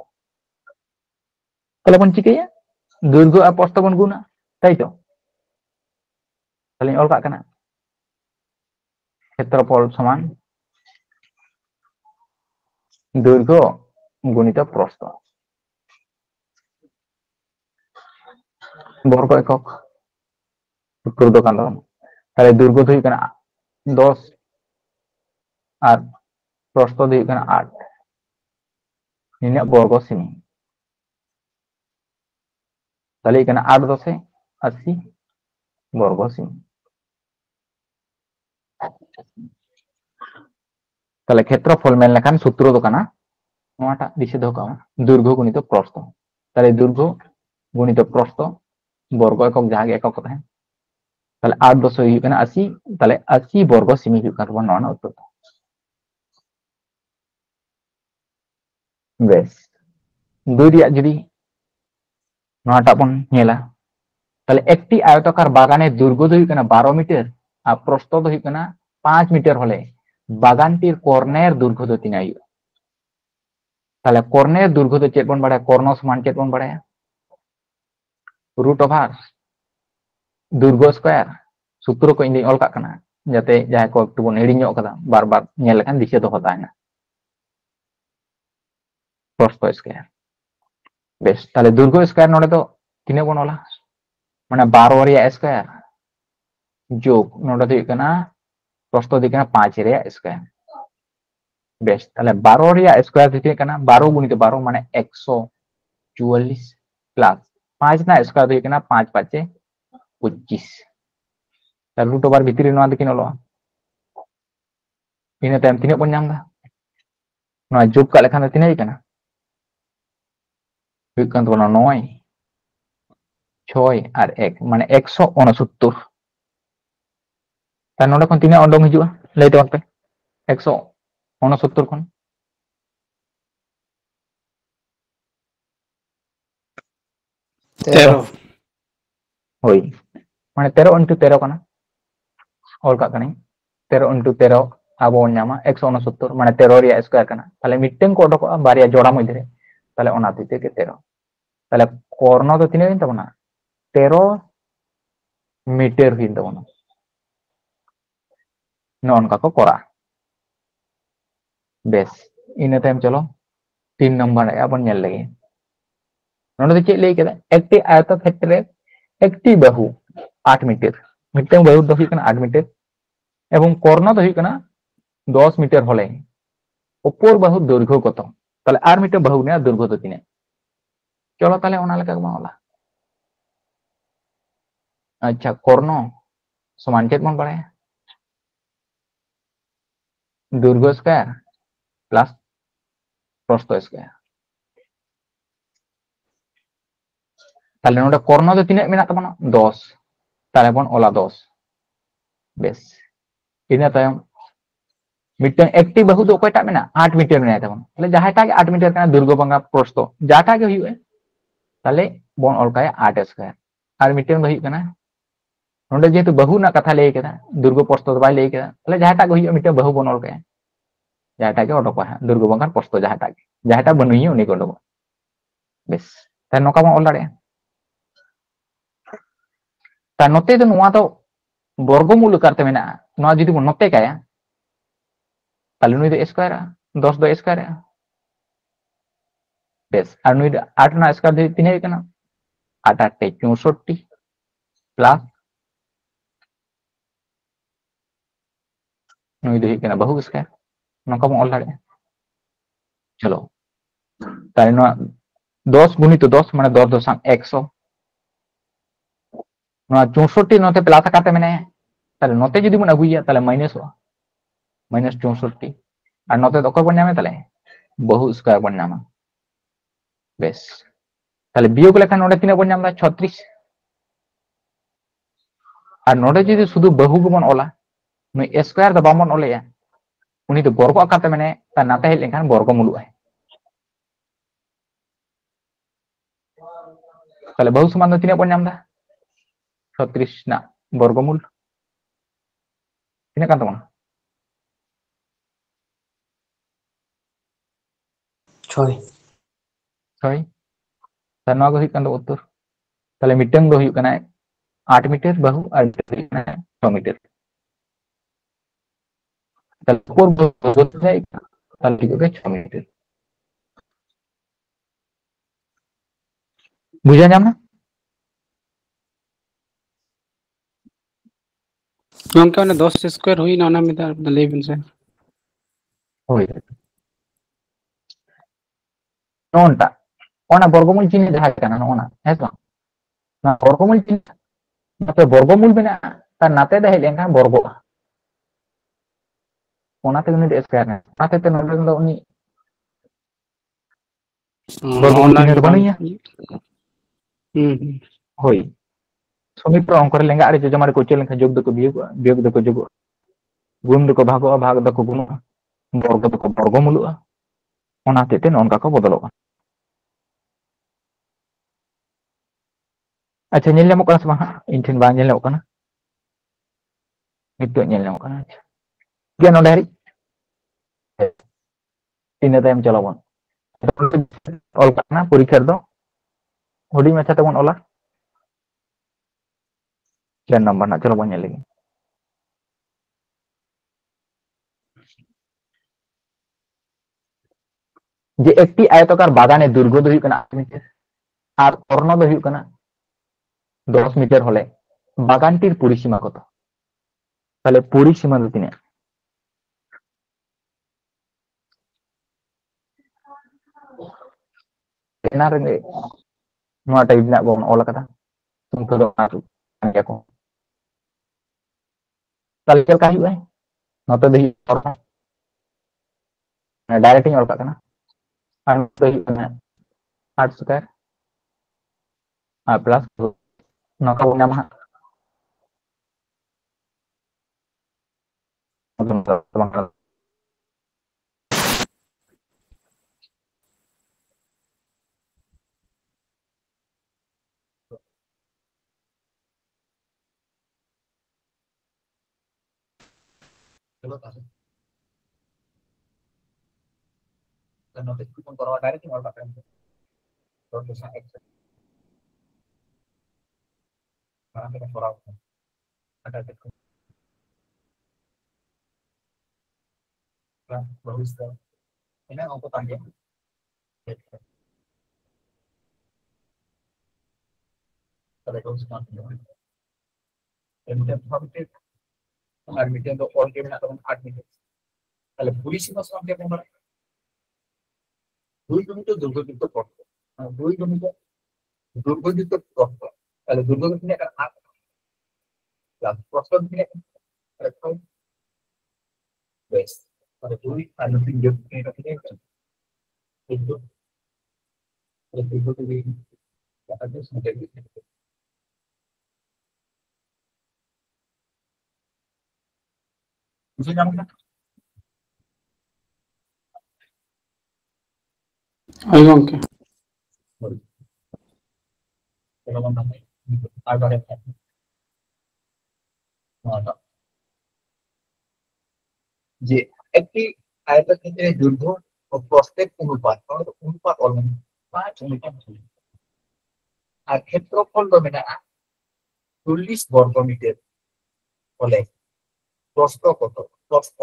তাহলে বন চিকাইয়া দৈর্ঘ্য আর প্রস্থ বন গুণা তাই তো তাহলে অল কাক কানা ক্ষেত্রফল সমান দৈর্ঘ্য গুণিত প্রস্থ বর্গ একক সূত্র দোকান তাহলে দৈর্ঘ্য দেই কানা 10 আর প্রস্থ দেই কানা 8 নিনা বর্গ সেমি তাহলে এখানে 8 10 80 বর্গ সেমি তাহলে ক্ষেত্রফল মেল লেখান সূত্র দোকানা নোয়াটা দিশে দো কাম দৈর্ঘ্য গুণিত প্রস্থ তাহলে দৈর্ঘ্য গুণিত প্রস্থ বর্গ একক যাহাগে একক কথা তাহলে 8 10 হি কানা 80 তাহলে 80 বর্গ সেমি হি কান বন না উত্তর বেশ দুই রিয়া যদি নোয়াটা বন নেলা তাহলে একটি আয়তাকার বাগানের দৈর্ঘ্য দই কানা 12 মিটার আর প্রস্থ দই কানা 5 মিটার হলে বাগানটির কর্ণের দৈর্ঘ্য তো তিনাই তাহলে কর্ণের দৈর্ঘ্য তো চেদ বন বাড়ায় কর্ণ সমান চেদ বন বাড়ায় রুট ওভার দৈর্ঘ্য স্কয়ার সূত্র को ইন্দি অল কাক কানা যাতে যাই কো একটু বন হিড়িং কাদা বারবার নেল লেখান দিশে দো হতা না প্রস্থ স্কয়ার বেশ তাহলে দৈর্ঘ্য স্কয়ার নড়ে তো তিনে বন অলা মানে 12 রিয়া স্কয়ার যোগ নোটা দই কানা প্রস্থ দই কানা 5 রিয়া স্কয়ার বেশ তাহলে 12 রিয়া স্কয়ার দিতে কানা 12 গুণিত 12 মানে 144 প্লাস 5 না স্কয়ার দই কানা 5 5 25 তাহলে রুট ওভার ভিতরে নোয়া দেখিন অলো ইনে টাইম তিনে বন নাম দা নোয়া যোগ কা লেখান তিনে হি কানা হুই কান তো 9 6 আর 1 মানে 169 তার নোটা কোন তিনে অন্ডং হিজুয়া লাইতে অনতে 169 কোন 13 হই মানে 13 into 13 কানা অল কাক কানি 13 into 13 আবো নামা 169 মানে 13 রিয়া স্কয়ার কানা তাহলে মিটেং को অডক বারিয়া জোড়া মধ্যে তাহলে ওনা দিতে কে 13 তাহলে কর্ণ তো তিনে দিন তবনা 13 মিটার হিন তবনা নন কাকো করা বেশ ইনে টাইম চলো 3 নম্বর আবন নেল লাগে নোটা চেক লেই কেদা একটি আয়তক্ষেত্রে একটি বাহু 8 মিটার মিটেং বাহু দহি কানা 8 মিটার এবং কর্ণ দহি কানা 10 মিটার হলে অপর বাহুর দৈর্ঘ্য কত তাহলে আর মিটার বাহু নিয়ে দৈর্ঘ্য তো তিনে চলো তাহলে ওনা লেখা বাংলা আচ্ছা কর্ণ সমান চেক মন পড়ে দৈর্ঘ্য স্কয়ার প্লাস প্রস্থ স্কয়ার তাহলে নোটা কর্ণ তো তিনে মেনা তাবনা 10 তাহলে বন ওলা 10 বেশ ইনা তায়ম मिट्टन एक्टिव बहु दो कोईटा मेना 8 मीटर में आता ताले जहाटा के 8 मीटर का दुर्ग बंगा प्रस्तो जाटा के हुए ताले बोन ऑल का 8 स्क्वायर और मिट्टन बहु कना नोंडे जेतु बहु ना कथा ले केदा दुर्ग प्रस्तो बाय ले केदा ताले जहाटा के हुए मिट्टन बहु बोन ऑल का जहाटा के ओडोको है दुर्ग बंगा प्रस्तो जहाटा बनुई उनी को ओडोको बेस ता नोका बन ऑल दाड़े ता नोते दो नुआ तो वर्गमूल करते मेना नुआ जुदी बन नोते काया ताले नुई दो स्क्वायर 10 दो स्क्वायर बेस और नुई 8 ना स्क्वायर दे तीन कना 8 8 64 प्लस नुई दो कना बहु स्क्वायर नोका बन ऑल दाड़े चलो ताले नुआ 10 गुणित 10 माने 10 दशम 100 नुआ 64 नोते प्लस करते मेना ताले नोते जुदी बन अगुइया ताले माइनस हो माइनस 64 और नोते तो बन नामे ताले बहु स्क्वायर बन नामा बेस ताले बियोग लेखान नोडे तीना बन नामदा 36 और नोडे जुदी शुधु बहु को बन ओला नुई स्क्वायर द बामन ओलेया उनी तो वर्ग आकाते मेने ता नाते हेज लेखान वर्गमूल है ताले बहु समान दो तीना बन नामदा 36 ना वर्गमूल तीना कान तमन 6 6 ता नोआ को हुई कान दो उत्तर ताले मिटंग दो हुई कना 8 मीटर बहु और 6 मीटर ताले कोर बहु जाए ताले ठीक है 6 मीटर बुझा जामना गंके माने 10 स्क्वायर हुई ना में तार लेबिन से होय नोंटा ओना वर्गमूल चिन्ह जहां कना नोना हेसा ना वर्गमूल चिन्ह नाते वर्गमूल बिना ता नाते दा हेज लेखान वर्ग ओनाते उनी स्क्वायर ना नाते ते नोडे दो उनी वर्गमूल ओना चिन्ह के तो बांग बनैया होय समीप अंक रे लेंगा आरे जमारे को चल लेखा जोग दको बियोग दको जोग गुण दको भागो भाग दको गुण वर्ग दको वर्गमूल ओनाते ते नोनका को बदलो अच्छा नेल नेमो कना समा इन ठेन बा नेल नेमो कना नितो नेल नेमो कना अच्छा गया नोडे हरी इन टाइम चलो बन ऑल करना परीक्षा दो हुडी माछा तबन ओला चार नंबर ना चलो बन नेलेगी जे एकटी आयताकार बागाने दुर्ग दो हुई कना 8 मीटर और कर्ण दो हुई कना 10 मीटर होले बागानটির পরিসীমা কত তাহলে পরিসীমা দো তিনে एना रे नोआ टाइप ना बोन ऑल कदा तुम तो ना अंगे को ताले चल का हुई नोते दही और डायरेक्ट ही ऑल का ना और नोते ही ना 8 स्क्वायर प्लस नोका बोना मा मतलब चलो तासे तो नोते कुछ करवा डायरेक्ट ही ऑल का तो जैसा x para que mejoraba acá te lo visto ini aku tanya kalau kau suka emite admitiendo all que viene con admite তাহলে পুলিশিমা সঙ্গে আমরা দুই গণিত দুর্গযুক্ত করতে দুই গণিত দুর্গযুক্ত করতে তাহলে দুর্গযুক্ত একটা আট প্লাস প্রশ্ন দিয়ে একটা বেস তাহলে দুই আর তিন যোগ এটা থেকে এই দুই এই দুই থেকে একটা সংখ্যা দিতে বুঝে যাবেন না Hoy gongke. যে একটি আয়তক্ষেত্রের দৈর্ঘ্য ও প্রস্থের অনুপাত অনুপাত অলরেডি 5 মিটার আর ক্ষেত্রফল তো মেনা'a 40 বর্গ মিটার হলে প্রস্থ কত? প্রস্থ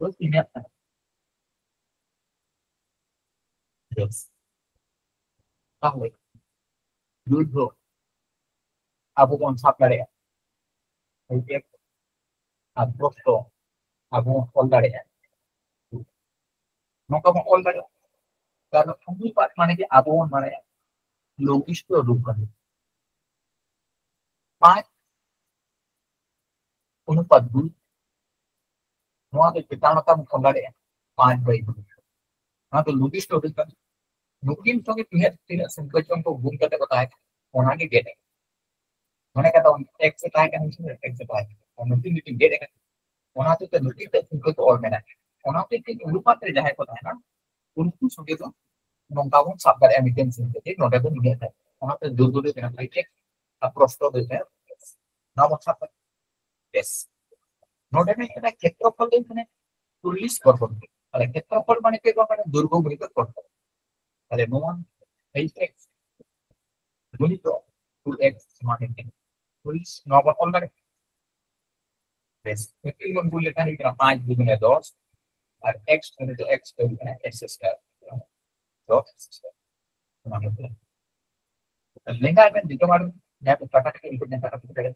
তো 3 তাহলে দৈর্ঘ্য abo bong sab dareya এই যে আর প্রস্থ abo all dareya নৌকা bong all dareya কারণ অনুপাত মানে কি abo মানে লঘিষ্ঠ রূপকারী 5 অনুপাত 2 নোয়া ᱫᱚ ᱪᱮᱛᱟᱱ ᱞᱟᱛᱟᱨ ᱵᱚᱱ ᱚᱞ ᱫᱟᱲᱮᱭᱟᱜᱼᱟ 5/2 ᱚᱱᱟ ᱫᱚ ᱞᱚᱜᱤᱥᱴ ᱨᱩᱯᱠᱟᱨᱤ ᱱᱩᱠᱤᱱ ᱥᱚᱸᱜᱮ ᱛᱤᱱᱟᱹᱜ ᱥᱚᱝᱠᱳᱪᱚᱱ ᱠᱚ ᱜᱩণ ᱠᱟᱛᱮ ᱠᱚ ᱛᱟᱦᱮᱸ ᱚᱱᱟᱜᱮ ᱜᱮᱫ ᱢᱟᱱᱮ ᱠᱟᱛᱷᱟ x ᱮ ᱛᱟᱦᱮᱸ ᱠᱟᱱᱟ ᱥᱮ x ᱮ ᱛᱟᱦᱮᱸ ᱠᱟᱱᱟ ᱱᱩᱠᱤᱱ ᱜᱮ ᱜᱮᱫ ᱠᱟᱱᱟ ᱚᱱᱟ ᱦᱚᱛᱮᱡ ᱛᱮ ᱱᱩᱠᱤᱱ ᱛᱮ ᱥᱚᱝᱠᱳᱪ ᱚᱞ ᱢᱮᱱᱟᱜᱼᱟ ᱚᱱᱟ ᱦᱚᱛᱮᱡ ᱛᱮ অনুপাত ᱨᱮ ᱡᱟᱦᱟᱸᱭ ᱠᱚ ᱛᱟᱦᱮᱱᱟ उनको सॉरी तो नौका बन साफ कर एमिटेंस से नोटे को मिल जाता है वहां पे दूर दूर देना चाहिए अप्रोस्टो देते हैं ना वो साफ यस नोटे में এটা ক্ষেত্রফল দেখানে 40 বর্গ মিটার তাহলে ক্ষেত্রফল মানে কি মানে দৈর্ঘ্য গুণিত করতে তাহলে 1/x গুণিত 2x সমান 40 নরমাল অল লাগে বেশ একই গুণ করলে এখানে 5 গুণে 10 আর x গুণিত x এখানে x স্কয়ার 10 लेंगा में दिखो मारो मैं तो टाटा के इनपुट नहीं करता है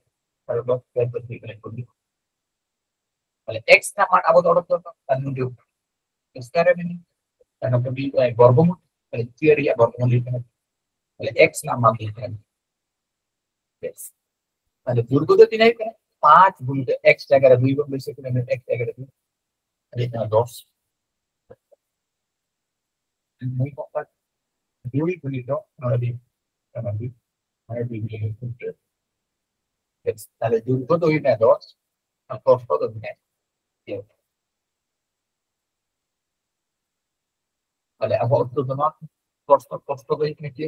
पर लोग क्या करते हैं कोई वाले x का मान अब तो तो अन्यू इसका रे में तो कभी वर्गमूल वाले थियरी या वर्गमूल लिखना वाले x ना मान लिखना यस वाले दुर्गो तो तीन है 5 गुणित x जगह 2 गुण से में x जगह 2 अरे 10 नहीं पता 2 गुणित और भी कभी मैं भी यस वाले दुर्गो तो ही ना 10 और प्रश्न तो नहीं है वाले अब तो दोनों प्रश्न प्रश्न तो एक निकले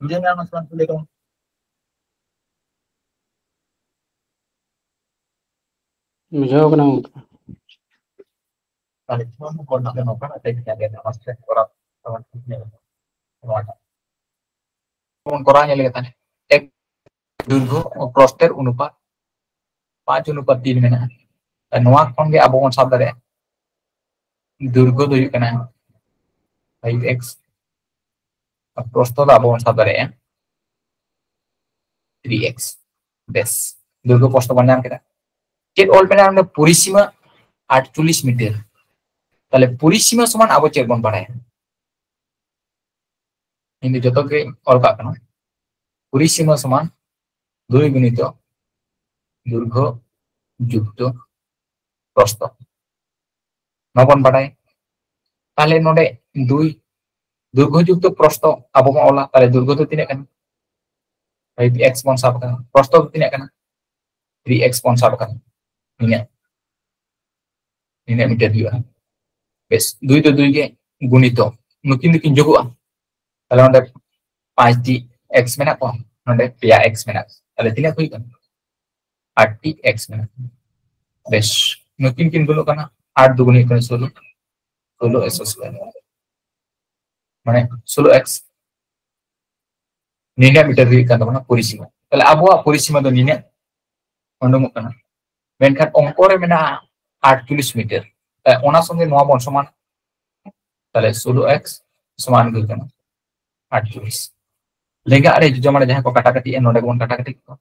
मुझे ना मसलन तो लेकर Bujhaw ko na gongke. वाले cuma mau nak nak kan ada yang ada master orang orang ini orang कौन कोराने लगे थे एक दीर्घ और प्रस्थेर अनुपात 5:3 में ना नोआ कौन के अब कौन साब दरे दीर्घ तो ये करना 5x और प्रस्थ तो अब कौन साब दरे 3x बेस दीर्घ प्रस्थ बनने हम क्या चेक ऑल पे ना हमने पूरी सीमा 48 मीटर ताले पूरी सीमा समान अब चेक बन पड़ा है ini joto ke all ka kana puri sima saman 2 গুণিত দৈর্ঘ্য যুক্ত প্রস্থ নবন বাড়ায় তাহলে নডে 2 দৈর্ঘ্য যুক্ত প্রস্থ আবো ওলা তাহলে দৈর্ঘ্য তো তিনে কানা এই x বন সাব কানা প্রস্থ তো তিনে কানা 3x বন সাব কানা ini মিটার দিয়া বেশ 2 তো 2 কে গুণিত নতুন নতুন যোগआ তাহলে আমাদের 5টি x মেনা কম আমাদের 5x মেনা তাহলে তিনে কই কানা 8টি x মেনা বেশ নতুন কিন গুলো কানা 8 দুগুণে 16 16 s স্কয়ার মানে 16x নিনা মিটার হুই কানা মানে পরিসীমা তাহলে আবহাওয়া পরিসীমা তো নিনা অন্ডমুখ কানা মেনখান অঙ্ক রে মেনা 48 মিটার ওনা সঙ্গে নোয়া বন সমান তাহলে 16x সমান হই কানা 48 लेगा अरे जो हमारे जहां को काटाकाटी है नोडे कोन काटाकाटी को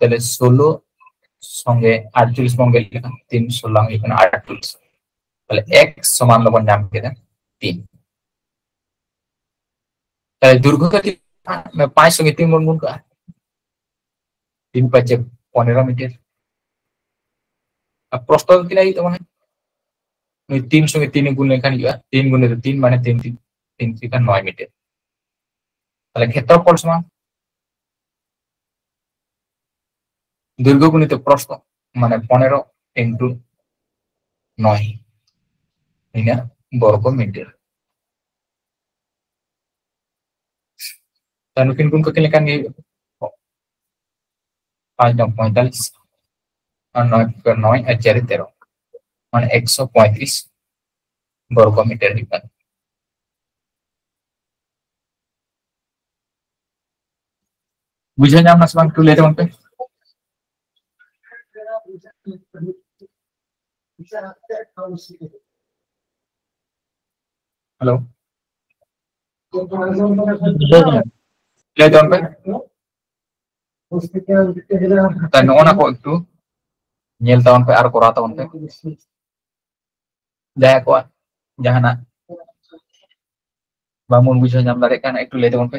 তাহলে 16 সঙ্গে 48 বঙ্গে লিখা 3 16 এখানে 48 তাহলে x সমান লবণ নাম কেন 3 তাহলে দৈর্ঘ্যটা 5 সঙ্গে 3 গুণ গুণ করা 3 5 15 মিটার আর প্রস্থ কি লাগি তো মানে 3 সঙ্গে 3 গুণ এখানে 3 গুণে 3 মানে 3 3 3 9 মিটার তাহলে ক্ষেত্রফল সমান দৈর্ঘ্য গুণিত প্রস্থ মানে 15 ইনটু 9 ইনা বর্গ মিটার তাহলে nukin গুণ করতে লেখান গিয়ে 5 9 45 আর 9 আর 4 13 মানে 135 বর্গ মিটার লিখবেন বুঝে যাম না সবাই একটু লেটে বলতে হ্যালো লেটে বলতে তাই নোনা ko একটু nyel tahun pe ar kora tahun pe jaya ko jahana bangun bujo nyam dare kan ekটু লেটে বলতে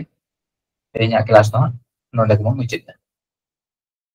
এই nya kelas tahun nonde mo mucit